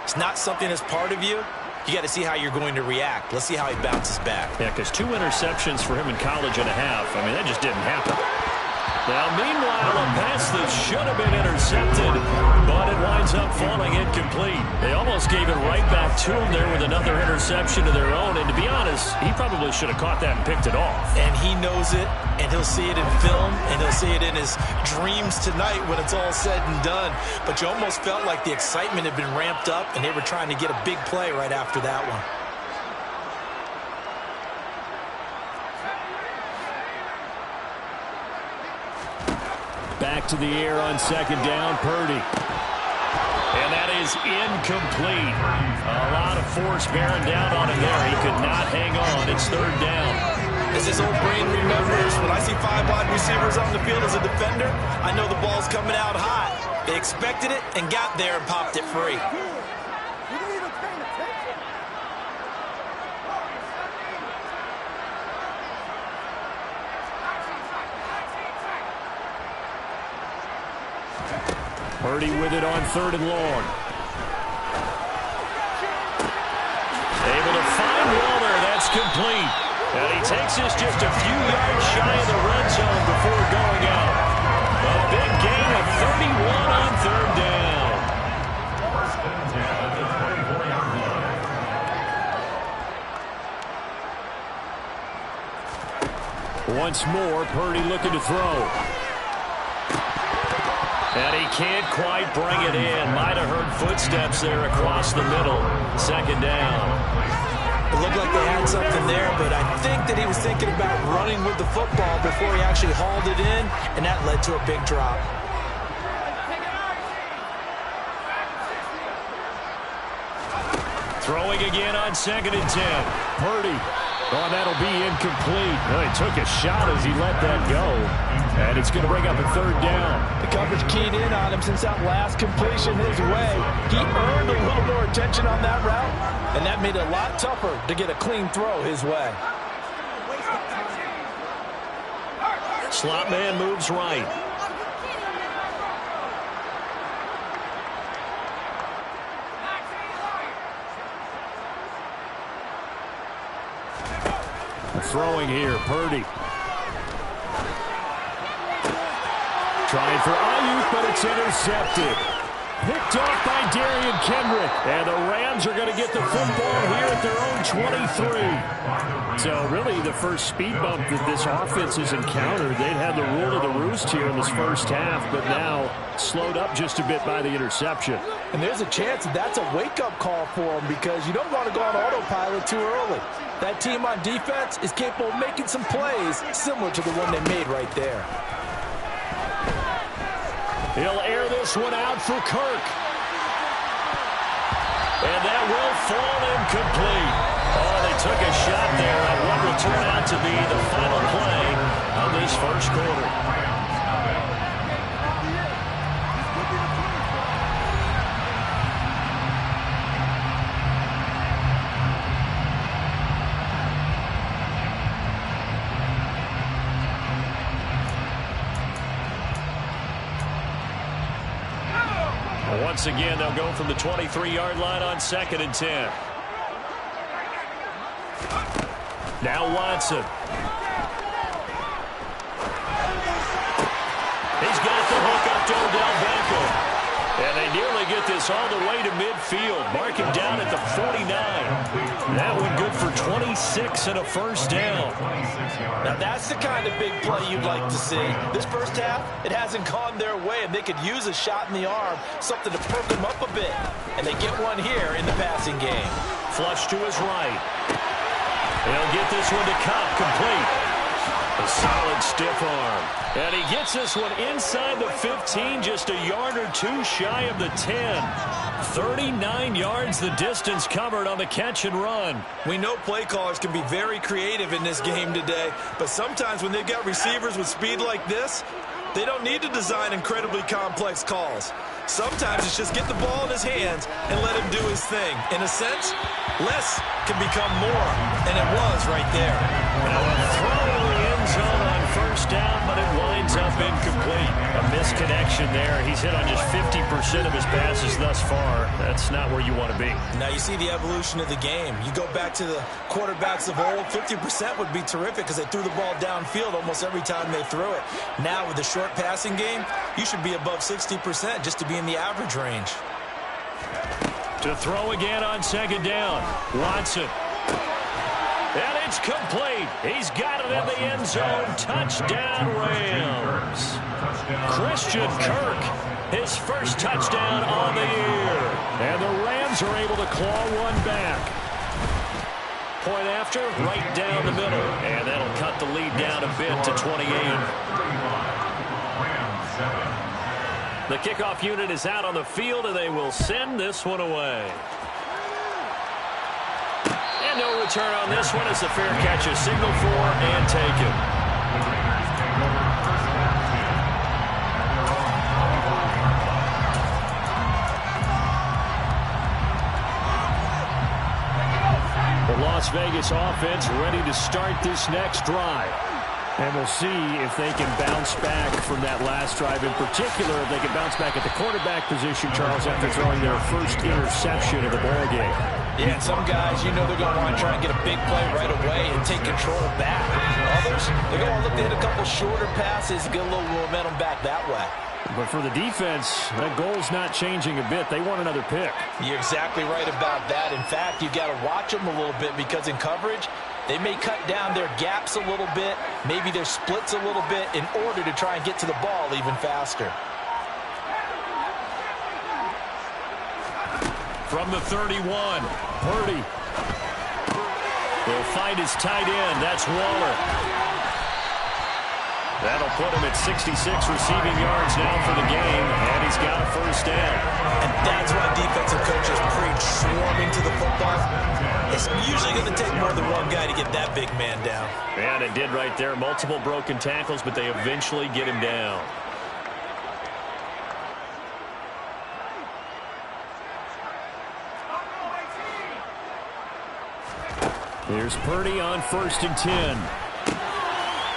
it's not something that's part of you. You got to see how you're going to react. Let's see how he bounces back. Yeah, because 2 interceptions for him in college and a half. I mean, that just didn't happen. Now, meanwhile, a pass that should have been intercepted, but it winds up falling incomplete. They almost gave it right back to him there with another interception of their own. And to be honest, he probably should have caught that and picked it off. And he knows it, and he'll see it in film, and he'll see it in his dreams tonight when it's all said and done. But you almost felt like the excitement had been ramped up, and they were trying to get a big play right after that one. Back to the air on 2nd down, Purdy. And that is incomplete. A lot of force bearing down on him there. He could not hang on. It's third down. As his old brain remembers, when I see 5 wide receivers on the field as a defender, I know the ball's coming out hot. They expected it and got there and popped it free. Purdy with it on 3rd and long. Able to find Waller. That's complete. And he takes this just a few yards shy of the red zone before going out. A big gain of 31 on 3rd down. First and 10 at the 24-yard line. Once more, Purdy looking to throw. And he can't quite bring it in. Might have heard footsteps there across the middle. 2nd down. It looked like they had something there, but I think that he was thinking about running with the football before he actually hauled it in, and that led to a big drop. Throwing again on 2nd and 10. Purdy. Oh, that'll be incomplete. Well, he took a shot as he let that go. And it's going to bring up a 3rd down. The coverage keyed in on him since that last completion his way. He earned a little more attention on that route, and that made it a lot tougher to get a clean throw his way. Slot man moves right. Throwing here, Purdy. Trying for Ayuk, but it's intercepted. Picked off by Darian Kendrick. And the Rams are going to get the football here at their own 23. So really the first speed bump that this offense has encountered. They'd had the rule of the roost here in this first half, but now slowed up just a bit by the interception. And there's a chance that that's a wake-up call for them because you don't want to go on autopilot too early. That team on defense is capable of making some plays similar to the one they made right there. He'll air this one out for Kirk. And that will fall incomplete. Oh, they took a shot there on what will turn out to be the final play of this first quarter. Once again, they'll go from the 23-yard line on 2nd and 10. Now Watson. He's got the hook up to Odell Beckham. And they nearly get this all the way to midfield. Mark him down at the 49. That one good for 26 and a first down. Now that's the kind of big play you'd like to see. This first half, it hasn't gone their way, and they could use a shot in the arm, something to perk them up a bit. And they get one here in the passing game. Flush to his right. He'll get this one to Cobb, complete. A solid stiff arm. And he gets this one inside the 15, just a yard or two shy of the 10. 39 yards the distance covered on the catch and run. We know play callers can be very creative in this game today, but sometimes when they've got receivers with speed like this, they don't need to design incredibly complex calls. Sometimes it's just get the ball in his hands and let him do his thing. In a sense, less can become more, and it was right there. Now a throw in the end zone on first down, but it winds up incomplete. A misconnection there. He's hit on just 50% of his passes thus far. That's not where you want to be. Now you see the evolution of the game. You go back to the quarterbacks of old, 50% would be terrific because they threw the ball downfield almost every time they threw it. Now with the short passing game, you should be above 60% just to be in the average range. To throw again on second down. Watson. And it's complete. He's got it in the end zone. Touchdown, Rams. Christian Kirk, his first touchdown on the year. And the Rams are able to claw one back. Point after, right down the middle. And that'll cut the lead down a bit to 28. The kickoff unit is out on the field, and they will send this one away. And no return on this one as the fair catch is signaled for and taken. The Raiders take over first and 10 at their own 25 yard line. The Las Vegas offense ready to start this next drive. And we'll see if they can bounce back from that last drive. In particular, if they can bounce back at the quarterback position, Charles, after throwing their first interception of the ballgame. Yeah, and some guys, you know they're going to want to try and get a big play right away and take control back. Others, they're going to look to hit a couple shorter passes, get a little momentum back that way. But for the defense, that goal's not changing a bit. They want another pick. You're exactly right about that. In fact, you've got to watch them a little bit because in coverage, they may cut down their gaps a little bit, maybe their splits a little bit in order to try and get to the ball even faster. From the 31, Purdy. He'll find his tight end. That's Waller. That'll put him at 66 receiving yards now for the game, and he's got a first down. And that's why defensive coaches preach swarming to the football. It's usually going to take more than one guy to get that big man down. And it did right there. Multiple broken tackles, but they eventually get him down. Here's Purdy on 1st and 10.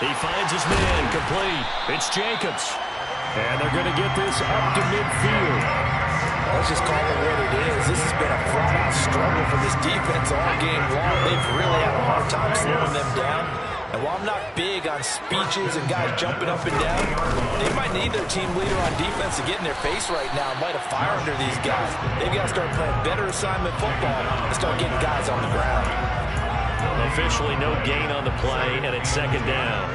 He finds his man complete. It's Jacobs. And they're going to get this up to midfield. Let's just call it what it is. This has been a flat-out struggle for this defense all game long. They've really had a hard time slowing them down. And while I'm not big on speeches and guys jumping up and down, they might need their team leader on defense to get in their face right now and light a fire under these guys. They've got to start playing better assignment football and start getting guys on the ground. Officially no gain on the play, and it's second down.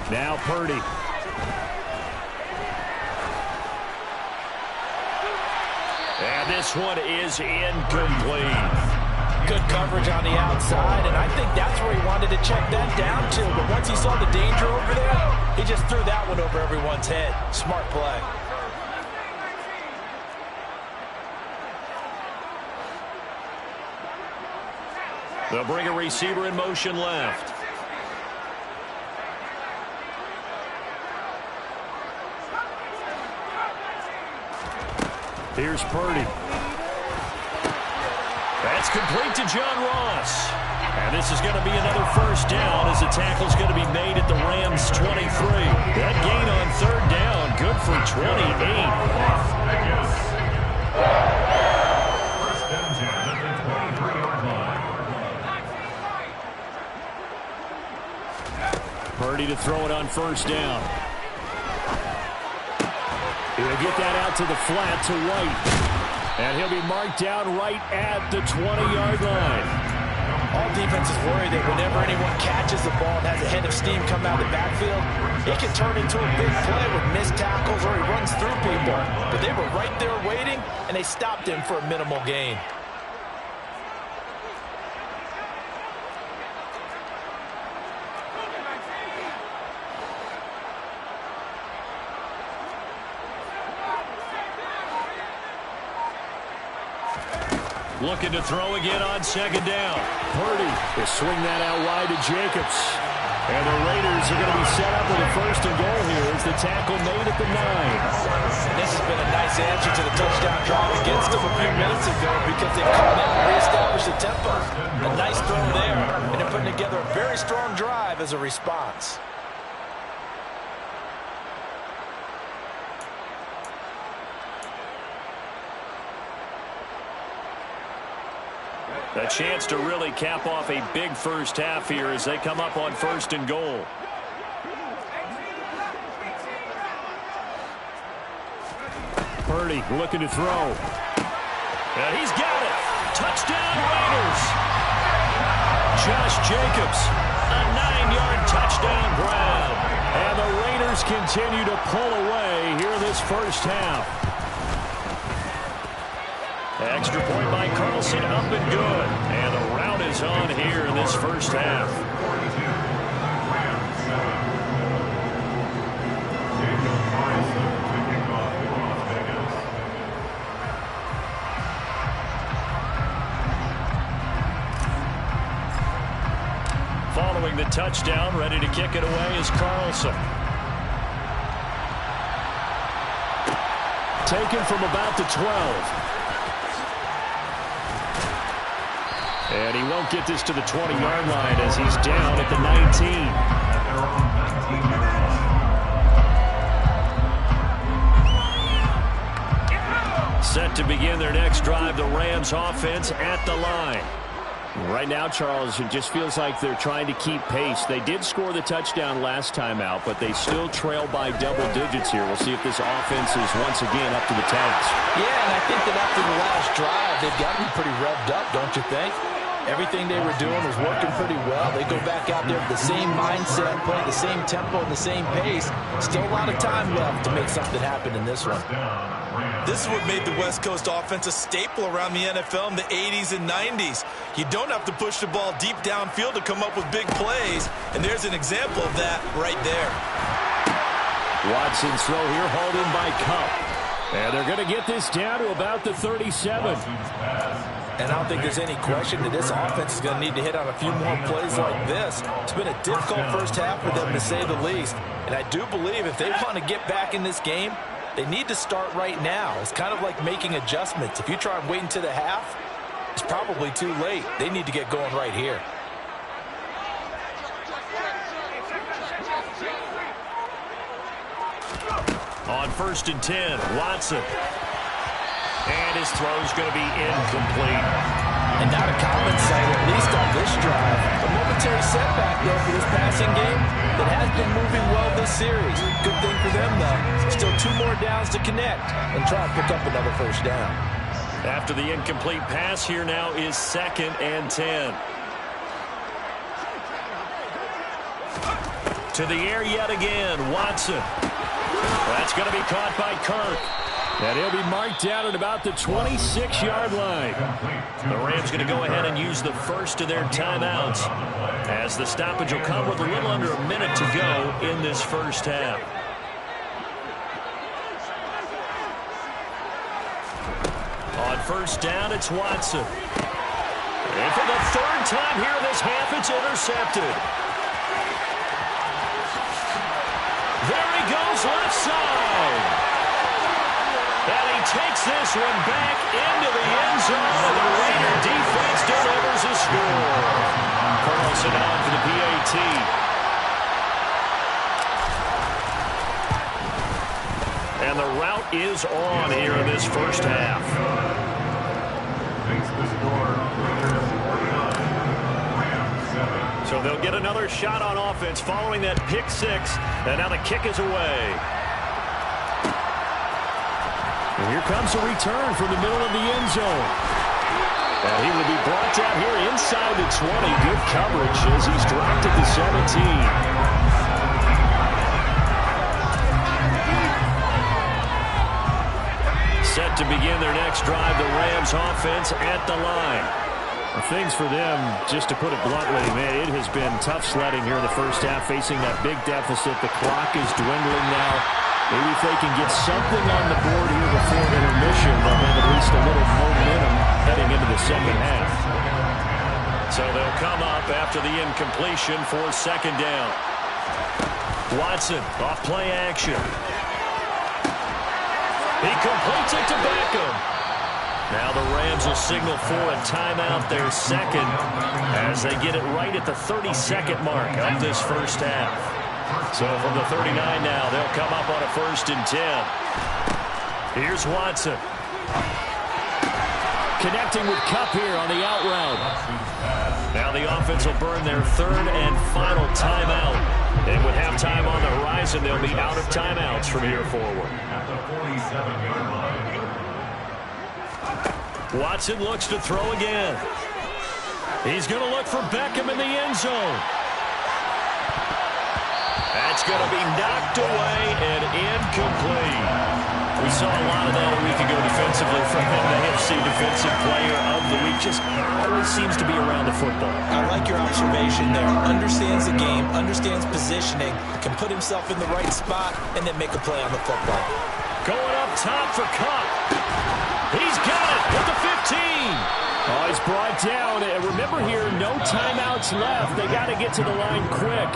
Now Purdy. And this one is incomplete. Good coverage on the outside, and I think that's where he wanted to check that down to. But once he saw the danger over there, he just threw that one over everyone's head. Smart play. They'll bring a receiver in motion left. Here's Purdy. That's complete to John Ross. And this is going to be another first down as the tackle's going to be made at the Rams' 23. That gain on third down, good for 28. First and 10 at the 23-yard line. Purdy to throw it on first down. He'll get that out to the flat to White. And he'll be marked down right at the 20-yard line. All defenses worry that whenever anyone catches the ball and has a head of steam come out of the backfield, it can turn into a big play with missed tackles or he runs through people. But they were right there waiting, and they stopped him for a minimal gain. Looking to throw again on second down. Purdy will swing that out wide to Jacobs. And the Raiders are going to be set up with a first and goal here as the tackle made at the 9. And this has been a nice answer to the touchdown drive against them a few minutes ago because they've come out and reestablished the tempo. A nice throw there, and they're putting together a very strong drive as a response. A chance to really cap off a big first half here as they come up on first and goal. Purdy looking to throw. And he's got it. Touchdown Raiders. Josh Jacobs, a 9-yard touchdown grab. And the Raiders Rams continue to pull away here this first half. Extra point by Carlson, up and good. And the rout is on here in this first half. Following the touchdown, ready to kick it away is Carlson. Taken from about the 12. And he won't get this to the 20-yard line as he's down at the 19. Set to begin their next drive, the Rams offense at the line. Right now, Charles, it just feels like they're trying to keep pace. They did score the touchdown last time out, but they still trail by double digits here. We'll see if this offense is once again up to the task. Yeah, and I think that after the last drive, they've got to be pretty revved up, don't you think? Everything they were doing was working pretty well. They go back out there with the same mindset, playing the same tempo and the same pace. Still a lot of time left to make something happen in this one. This is what made the West Coast offense a staple around the NFL in the 80s and 90s. You don't have to push the ball deep downfield to come up with big plays, and there's an example of that right there. Watson's throw here hauled in by Kupp. And they're going to get this down to about the 37. And I don't think there's any question that this offense is going to need to hit on a few more plays like this. It's been a difficult first half for them, to say the least. And I do believe if they want to get back in this game, they need to start right now. It's kind of like making adjustments. If you try and wait until the half, it's probably too late. They need to get going right here. On 1st and 10, Watson. And his throw's going to be incomplete. And not a common sight, at least on this drive. A momentary setback, though, for this passing game that has been moving well this series. Good thing for them, though. Still 2 more downs to connect and try and pick up another first down. After the incomplete pass, here now is 2nd and 10. To the air yet again, Watson. That's going to be caught by Kirk. And he'll be marked down at about the 26-yard line. The Rams going to go ahead and use the first of their timeouts, as the stoppage will come with a little under a minute to go in this first half. On 1st down, it's Watson. And for the 3rd time here in this half, it's intercepted. There he goes, left side. And he takes this one back into the end zone. The Raider defense delivers a score. Carlson on for the PAT. And the rout is on here in this first half. So they'll get another shot on offense following that pick 6. And now the kick is away. And here comes a return from the middle of the end zone. And he will be brought down here inside the 20. Good coverage as he's dropped at the 17. Set to begin their next drive, the Rams offense at the line. Things for them, just to put it bluntly, man, it has been tough sledding here in the first half, facing that big deficit. The clock is dwindling now. Maybe if they can get something on the board here before intermission, they'll have at least a little momentum heading into the second half. So they'll come up after the incompletion for 2nd down. Watson off play action. He completes it to Beckham. Now the Rams will signal for a timeout, their 2nd, as they get it right at the 32nd mark of this first half. So from the 39 now, they'll come up on a 1st and 10. Here's Watson. Connecting with Kupp here on the out route. Now the offense will burn their 3rd and final timeout. And with halftime on the horizon, they'll be out of timeouts from here forward. At the 47-yard line. Watson looks to throw again. He's going to look for Beckham in the end zone. That's going to be knocked away and incomplete. We saw a lot of that a week ago defensively from him, the AFC Defensive Player of the Week. Just always seems to be around the football. I like your observation there. Understands the game, understands positioning, can put himself in the right spot, and then make a play on the football. Going up top for Kupp. He's got it with the 15. Oh, he's brought down. And remember here, no timeouts left. They got to get to the line quick.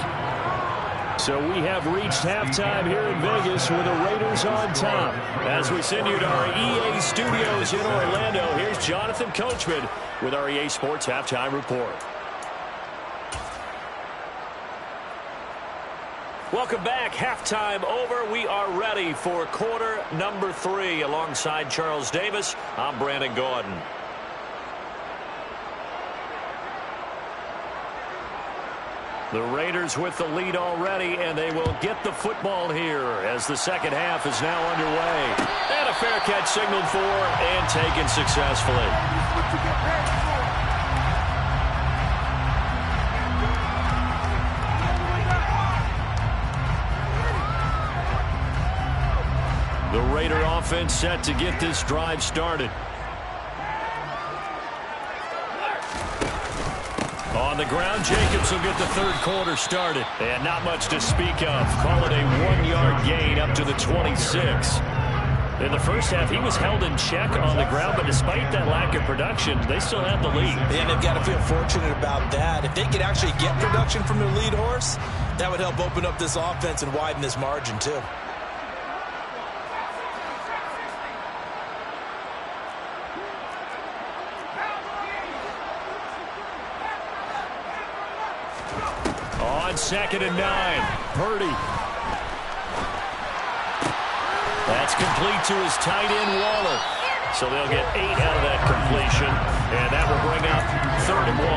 So we have reached halftime here in Vegas with the Raiders on top. As we send you to our EA studios in Orlando, here's Jonathan Coachman with our EA Sports Halftime Report. Welcome back. Halftime over. We are ready for quarter number 3. Alongside Charles Davis, I'm Brandon Gaudin. The Raiders with the lead already, and they will get the football here as the second half is now underway. And a fair catch signaled for and taken successfully. The Raider offense set to get this drive started. On the ground, Jacobs will get the third quarter started. And not much to speak of. Call it a 1-yard gain up to the 26. In the first half, he was held in check on the ground, but despite that lack of production, they still have the lead. And they've got to feel fortunate about that. If they could actually get production from their lead horse, that would help open up this offense and widen this margin, too. On 2nd and 9, Purdy. That's complete to his tight end, Waller. So they'll get 8 out of that completion, and that will bring up 3rd and 1.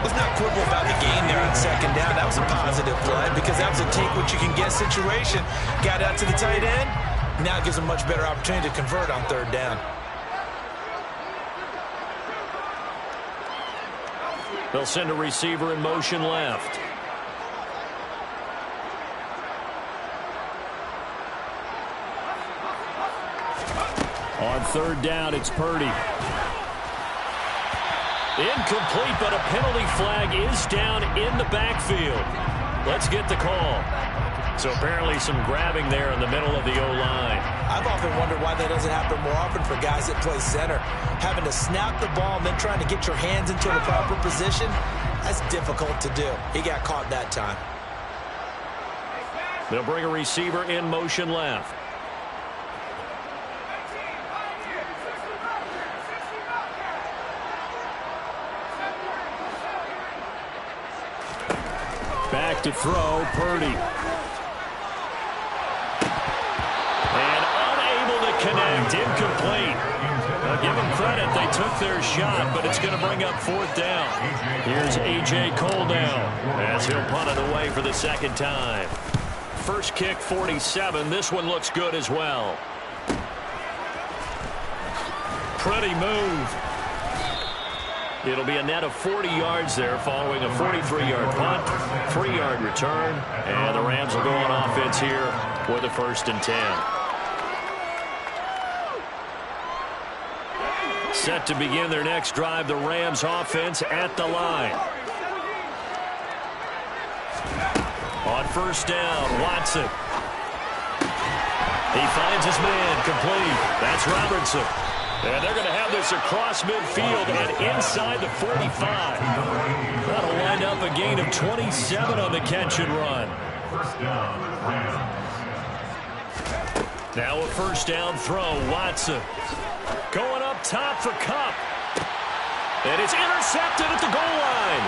Let's not quibble about the gain there on 2nd down. That was a positive play because that was a take-what-you-can-get situation. Got out to the tight end. Now it gives them a much better opportunity to convert on 3rd down. They'll send a receiver in motion left. On 3rd down, it's Purdy. Incomplete, but a penalty flag is down in the backfield. Let's get the call. So apparently some grabbing there in the middle of the O-line. I've often wondered why that doesn't happen more often for guys that play center. Having to snap the ball and then trying to get your hands into the proper position, that's difficult to do. He got caught that time. They'll bring a receiver in motion left. Back to throw, Purdy. And unable to connect, incomplete. Now give them credit, they took their shot, but it's going to bring up 4th down. Here's A.J. Cole now, as he'll punt it away for the 2nd time. First kick, 47. This one looks good as well. Pretty move. It'll be a net of 40 yards there following a 43-yard punt, 3-yard return, and the Rams will go on offense here with a 1st and 10. Set to begin their next drive, the Rams offense at the line. On 1st down, Watson. He finds his man, complete. That's Robertson. And they're going to have this across midfield and inside the 45. That'll wind up a gain of 27 on the catch and run. Now a 1st down throw, Watson. Going up top for Kupp. And it's intercepted at the goal line.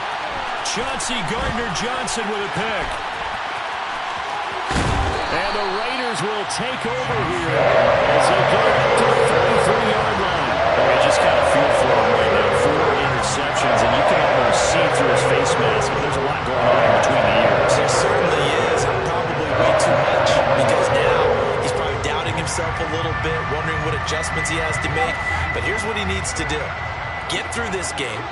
Chauncey Gardner-Johnson with a pick. And the Raiders will take over here as they get up to the 33-yard line. I just kind of feel for him right now. 4 interceptions, and you can almost see through his face mask. But there's a lot going on in between the ears. There certainly is, and probably way too much, because now he's probably doubting himself a little bit, wondering what adjustments he has to make. But here's what he needs to do. Get through this game,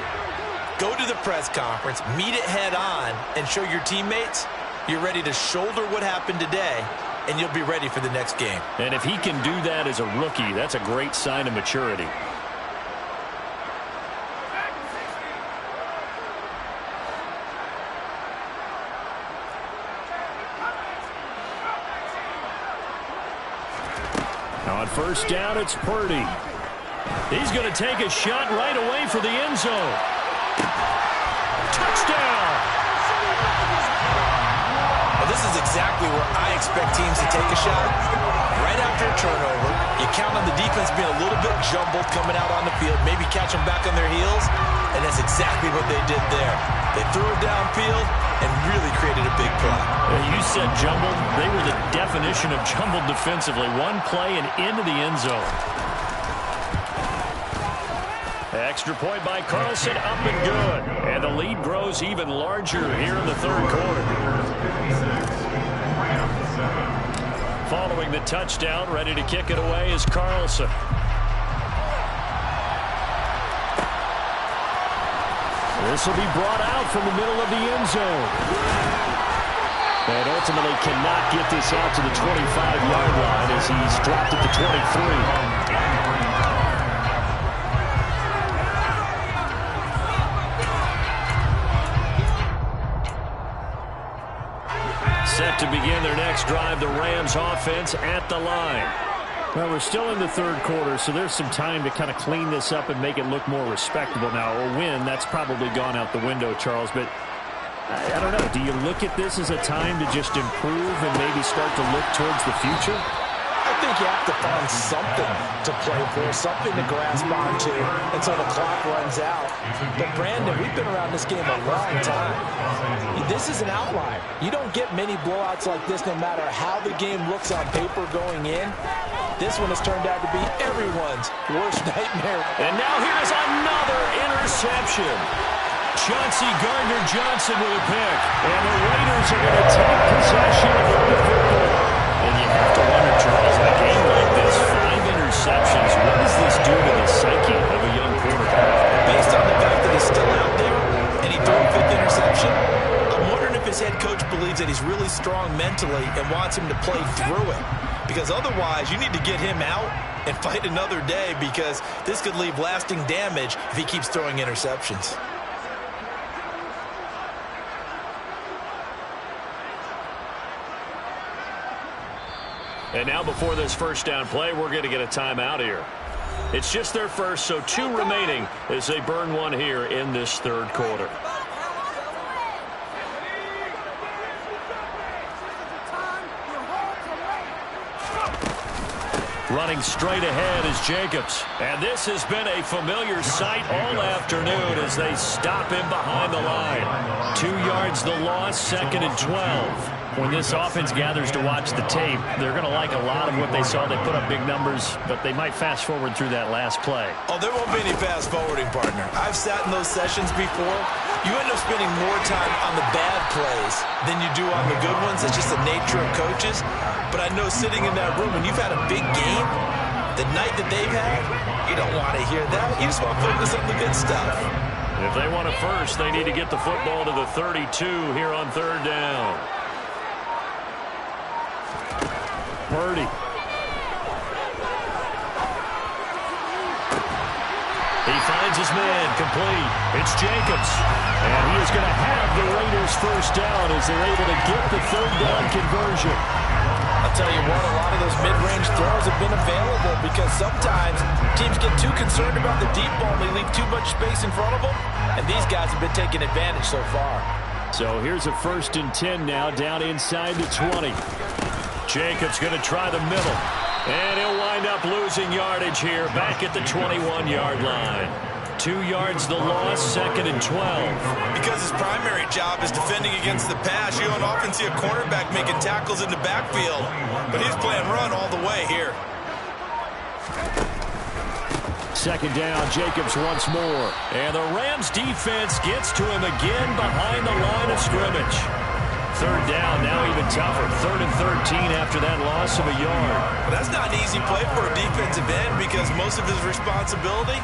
go to the press conference, meet it head on, and show your teammates You're ready to shoulder what happened today, and you'll be ready for the next game. And if he can do that as a rookie, that's a great sign of maturity. On first down, it's Purdy. He's going to take a shot right away for the end zone. Touchdown! Well, this is exactly where I expect teams to take a shot. Right after a turnover, you count on the defense being a little bit jumbled coming out on the field, maybe catch them back on their heels, and that's exactly what they did there. They threw it downfield and really created a big play. You said jumbled. They were the definition of jumbled defensively. One play and into the end zone. Extra point by Carlson, up and good. And the lead grows even larger here in the third quarter. Following the touchdown, ready to kick it away is Carlson. This will be brought out from the middle of the end zone. And ultimately cannot get this out to the 25-yard line as he's dropped at the 23. Set to begin their next drive, the Rams offense at the line. Well, we're still in the third quarter, so there's some time to kind of clean this up and make it look more respectable. Now, a win, that's probably gone out the window, Charles, but I don't know. Do you look at this as a time to just improve and maybe start to look towards the future? I think you have to find something to play for, something to grasp onto until the clock runs out. But, Brandon, we've been around this game a long time. This is an outlier. You don't get many blowouts like this no matter how the game looks on paper going in. This one has turned out to be everyone's worst nightmare. And now here's another interception. Chauncey Gardner-Johnson with a pick. And the Raiders are going to take possession of the football. And you have to wonder, Charles, in a game like this, 5 interceptions, what does this do to the psyche of a young quarterback? Based on the fact that he's still out there and he threw a 5th interception, I'm wondering if his head coach believes that he's really strong mentally and wants him to play through it. Because otherwise, you need to get him out and fight another day, because this could leave lasting damage if he keeps throwing interceptions. And now before this first down play, we're going to get a timeout here. It's just their first, so 2 remaining as they burn one here in this third quarter. Running straight ahead is Jacobs. And this has been a familiar sight all afternoon as they stop him behind the line. 2 yards the loss, 2nd and 12. When this offense gathers to watch the tape, they're going to like a lot of what they saw. They put up big numbers, but they might fast forward through that last play. Oh, there won't be any fast forwarding, partner. I've sat in those sessions before. You end up spending more time on the bad plays than you do on the good ones. It's just the nature of coaches. But I know sitting in that room, when you've had a big game, the night that they've had, you don't want to hear that. You just want to focus on the good stuff. If they want it first, they need to get the football to the 32 here on third down. Purdy. He finds his man, complete. It's Jacobs. And he is going to have the Raiders first down as they're able to get the third down conversion. I'll tell you what, a lot of those mid-range throws have been available because sometimes teams get too concerned about the deep ball and they leave too much space in front of them, and these guys have been taking advantage so far. So here's a 1st and 10 now, down inside the 20. Jacobs going to try the middle, and he'll wind up losing yardage here back at the 21-yard line. 2 yards the loss, 2nd and 12. Because his primary job is defending against the pass, you don't often see a cornerback making tackles in the backfield, but he's playing run all the way here. 2nd down, Jacobs once more. And the Rams defense gets to him again behind the line of scrimmage. 3rd down, now even tougher. 3rd and 13 after that loss of a yard. But that's not an easy play for a defensive end because most of his responsibility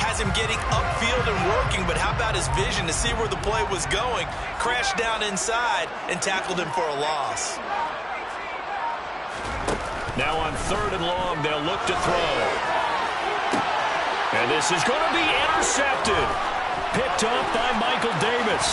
has him getting upfield and working, but how about his vision to see where the play was going? Crashed down inside and tackled him for a loss. Now on 3rd and long, they'll look to throw. And this is going to be intercepted. Picked up by Michael Davis.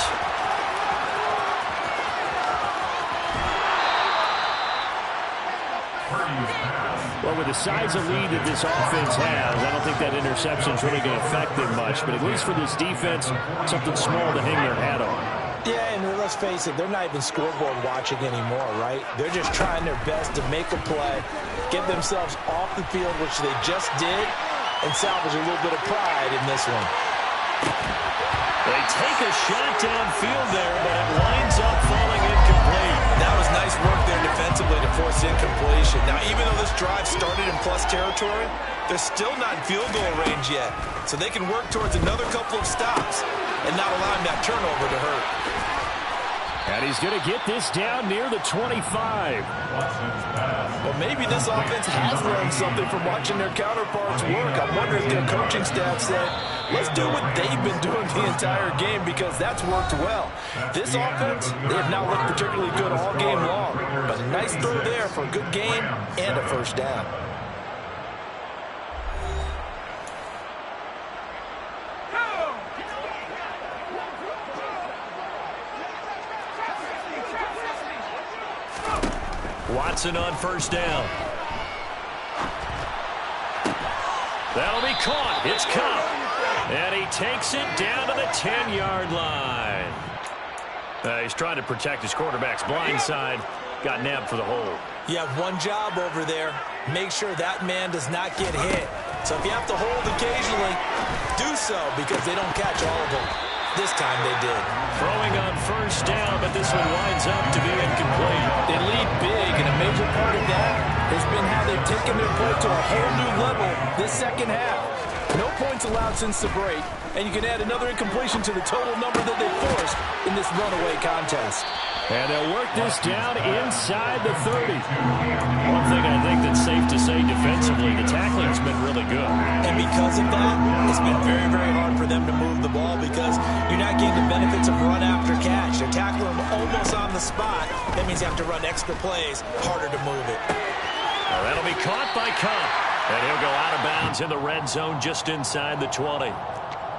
Well, with the size of lead that this offense has, I don't think that interception is really going to affect them much. But at least for this defense, something small to hang their hat on. Yeah, and let's face it, they're not even scoreboard watching anymore, right? They're just trying their best to make a play, get themselves off the field, which they just did, and salvage a little bit of pride in this one. They take a shot downfield there, but it winds up falling incomplete. That was nice work there defensively to force incompletion. Now, even though this drive started in plus territory, they're still not in field goal range yet. So they can work towards another couple of stops and not allowing that turnover to hurt. And he's going to get this down near the 25. Well, maybe this offense has learned something from watching their counterparts work. I wonder if their coaching staff said, let's do what they've been doing the entire game, because that's worked well. This offense, they have not looked particularly good all game long. But a nice throw there for a good game and a first down. Watson on 1st down. That'll be caught. It's Kupp. And he takes it down to the 10-yard line. He's trying to protect his quarterback's blind side. Got nabbed for the hold. You have one job over there. Make sure that man does not get hit. So if you have to hold occasionally, do so, because they don't catch all of them. This time they did. Throwing on 1st down, but this one winds up to be incomplete. They lead big, and a major part of that has been how they've taken their play to a whole new level this second half. No points allowed since the break, and you can add another incompletion to the total number that they forced in this runaway contest. And they'll work this down inside the 30. One thing I think that's safe to say defensively, the tackling's been really good. And because of that, it's been very, very hard for them to move the ball, because you're not getting the benefits of run after catch. They're tackling them almost on the spot. That means you have to run extra plays, harder to move it. Well, that'll be caught by Kupp. And he'll go out of bounds in the red zone just inside the 20.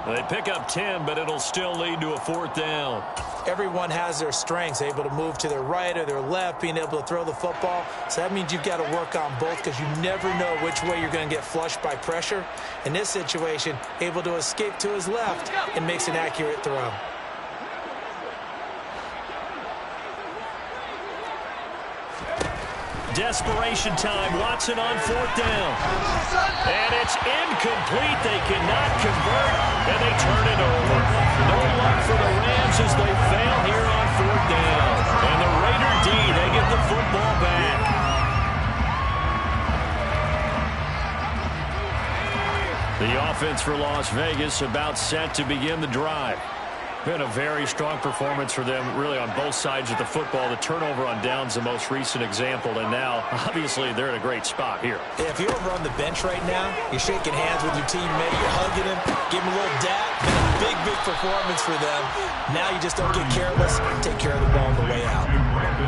They pick up 10, but it'll still lead to a 4th down. Everyone has their strengths, able to move to their right or their left, being able to throw the football. So that means you've got to work on both, because you never know which way you're going to get flushed by pressure. In this situation, able to escape to his left and makes an accurate throw. Desperation time. Watson on 4th down. And it's incomplete. They cannot convert, and they turn it over. No luck for the Rams as they fail here on 4th down. And the Raider D, they get the football back. The offense for Las Vegas about set to begin the drive. Been a very strong performance for them, really, on both sides of the football. The turnover on downs, the most recent example, and now, obviously, they're in a great spot here. If you're over on the bench right now, you're shaking hands with your teammate, you're hugging him, give him a little dap. Been a big, big performance for them. Now you just don't get careless, take care of the ball on the way out.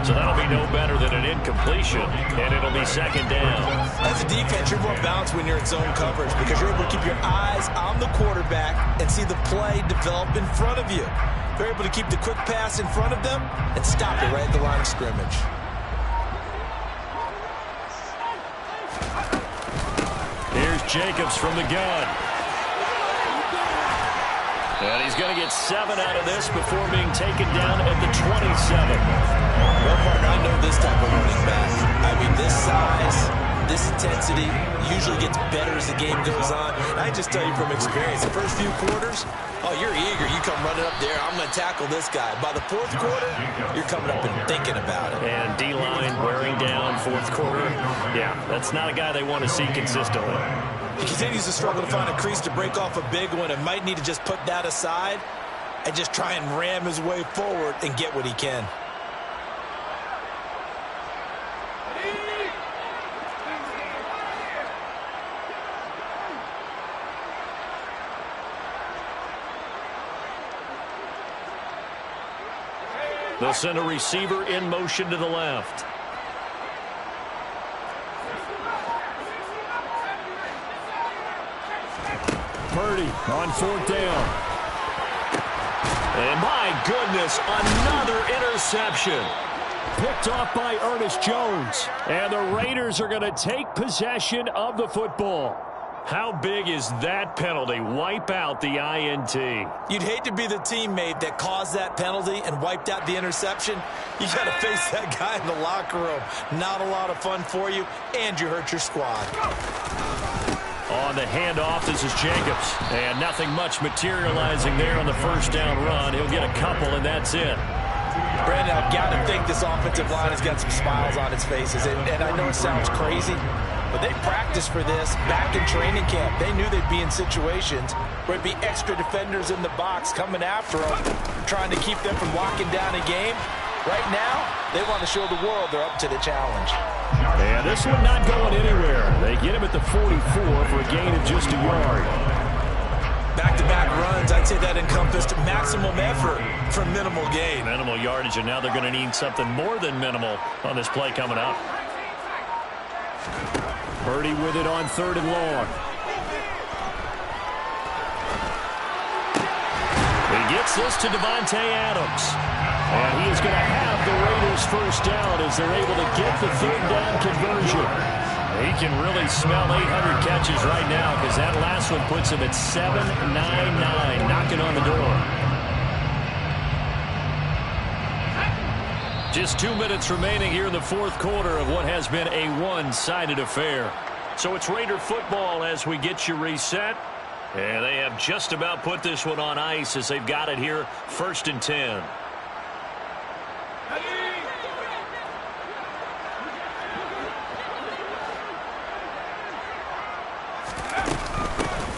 So that'll be no better than an incompletion, and it'll be 2nd down. As a defense, you're more balanced when you're in zone coverage, because you're able to keep your eyes on the quarterback and see the play develop in front of you. They're able to keep the quick pass in front of them and stop it right at the line of scrimmage. Here's Jacobs from the gun. And he's going to get 7 out of this before being taken down at the 27. Well, partner, I know this type of running back. I mean, this size, this intensity usually gets better as the game goes on. I just tell you from experience, the first few quarters, oh, you're eager. You come running up there, I'm going to tackle this guy. By the 4th quarter, you're coming up and thinking about it. And D-line wearing down 4th quarter. Yeah, that's not a guy they want to see consistently. He continues to struggle to find a crease to break off a big one, and might need to just put that aside and just try and ram his way forward and get what he can. They'll send a receiver in motion to the left. Purdy on 4th down. And my goodness, another interception. Picked off by Ernest Jones. And the Raiders are going to take possession of the football. How big is that penalty? Wipe out the INT. You'd hate to be the teammate that caused that penalty and wiped out the interception. You got to face that guy in the locker room. Not a lot of fun for you, and you hurt your squad. On the handoff, this is Jacobs. And nothing much materializing there on the first down run. He'll get a couple, and that's it. Brandon, I've got to think this offensive line has got some smiles on its faces. And I know it sounds crazy, but they practiced for this back in training camp. They knew they'd be in situations where it'd be extra defenders in the box coming after them, trying to keep them from locking down a game. Right now, they want to show the world they're up to the challenge. And this one not going anywhere. They get him at the 44 for a gain of just a yard. Back-to-back runs, I'd say that encompassed maximum effort for minimal gain. Minimal yardage, and now they're going to need something more than minimal on this play coming up. Purdy with it on 3rd and long. He gets this to Davante Adams. And he is going to have the Raiders first down as they're able to get the 3rd down conversion. He can really smell 800 catches right now because that last one puts him at 799, knocking on the door. Just 2 minutes remaining here in the 4th quarter of what has been a one-sided affair. So it's Raider football as we get you reset. And they have just about put this one on ice as they've got it here, 1st and 10.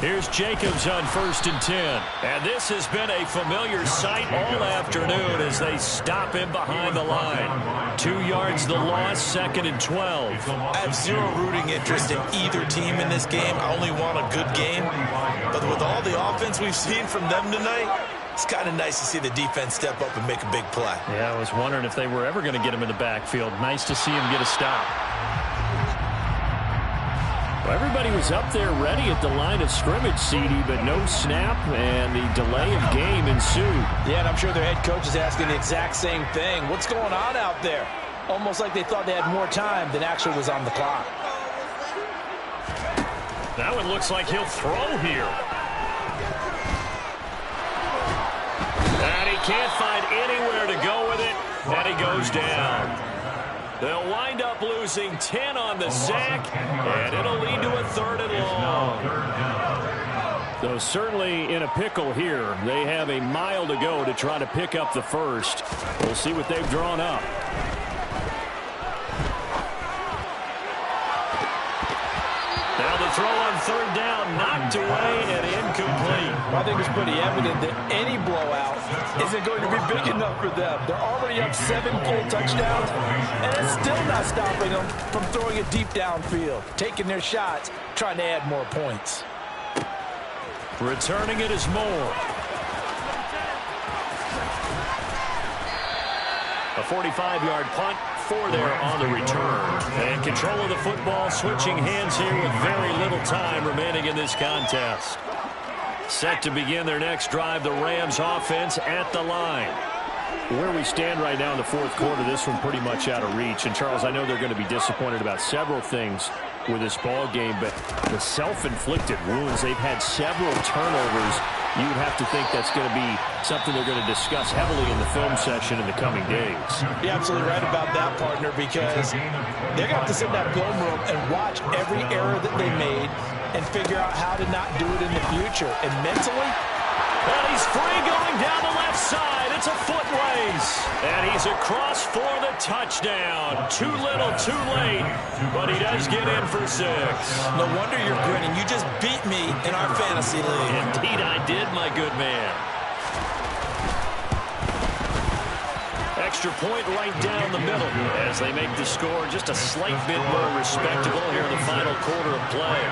Here's Jacobs on 1st and 10. And this has been a familiar sight all afternoon as they stop him behind the line. 2 yards the loss, 2nd and 12. I have zero rooting interest in either team in this game. I only want a good game. But with all the offense we've seen from them tonight, it's kind of nice to see the defense step up and make a big play. Yeah, I was wondering if they were ever going to get him in the backfield. Nice to see him get a stop. Well, everybody was up there ready at the line of scrimmage, CD, but no snap, and the delay of game ensued. Yeah, and I'm sure their head coach is asking the exact same thing. What's going on out there? Almost like they thought they had more time than actually was on the clock. That one looks like he'll throw here. And he can't find anywhere to go with it, and he goes down. They'll wind up losing 10 on the sack, and it'll lead to a 3rd and long. So certainly in a pickle here. They have a mile to go to try to pick up the first. We'll see what they've drawn up. Now the throw on 3rd down, knocked away and incomplete. I think it's pretty evident that any blowout isn't going to be big enough for them. They're already up 7 full touchdowns, and it's still not stopping them from throwing it deep downfield, taking their shots, trying to add more points. Returning it is Moore. A 45-yard punt. 4 there on the return. And control of the football, switching hands here with very little time remaining in this contest. Set to begin their next drive, the Rams offense at the line. Where we stand right now in the 4th quarter, this one pretty much out of reach. And, Charles, I know they're going to be disappointed about several things with this ball game, but the self-inflicted wounds, they've had several turnovers. You would have to think that's going to be something they're going to discuss heavily in the film session in the coming days. You're absolutely right about that, partner, because they're going to have to sit in that film room and watch every error that they made and figure out how to not do it in the future. And mentally, and he's free going down the left side. It's a foot race. And he's across for the touchdown. Too little, too late. But he does get in for 6. No wonder you're grinning. You just beat me in our fantasy league. Indeed I did, my good man. Extra point right down the middle as they make the score just a slight bit more respectable here in the final quarter of play.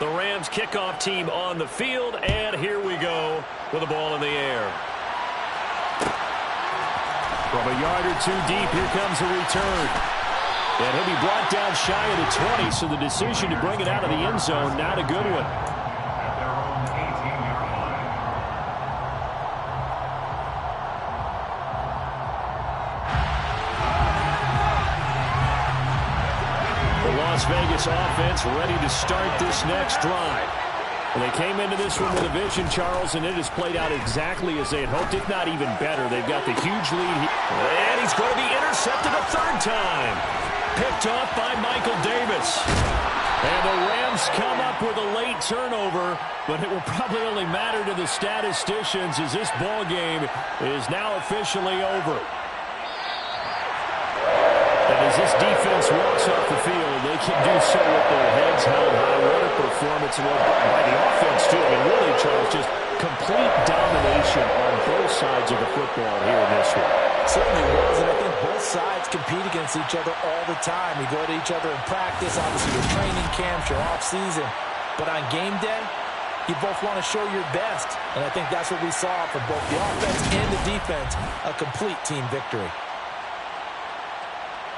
The Rams kickoff team on the field, and here we go with the ball in the air. From a yard or two deep, here comes the return. And he'll be brought down shy of the 20, so the decision to bring it out of the end zone, not a good one. At their own 18-yard line. The Las Vegas offense ready to start this next drive. And they came into this one with a vision, Charles, and it has played out exactly as they had hoped, if not even better. They've got the huge lead here. And he's going to be intercepted a third time. Picked off by Michael Davis. And the Rams come up with a late turnover, but it will probably only matter to the statisticians as this ball game is now officially over. And as this defense walks off the field, they can do so with their heads held high. What a performance by the offense, too. I mean, really, Charles, just complete domination on both sides of the football here in this one. Certainly was, and I think both sides compete against each other all the time. You go to each other in practice, obviously your training camps, your off-season. But on game day, you both want to show your best. And I think that's what we saw from both the offense and the defense, a complete team victory.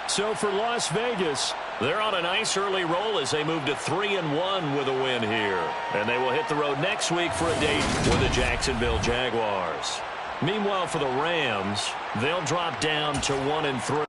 So for Las Vegas, they're on a nice early roll as they move to 3-1 with a win here. And they will hit the road next week for a date with the Jacksonville Jaguars. Meanwhile, for the Rams, they'll drop down to 1-3.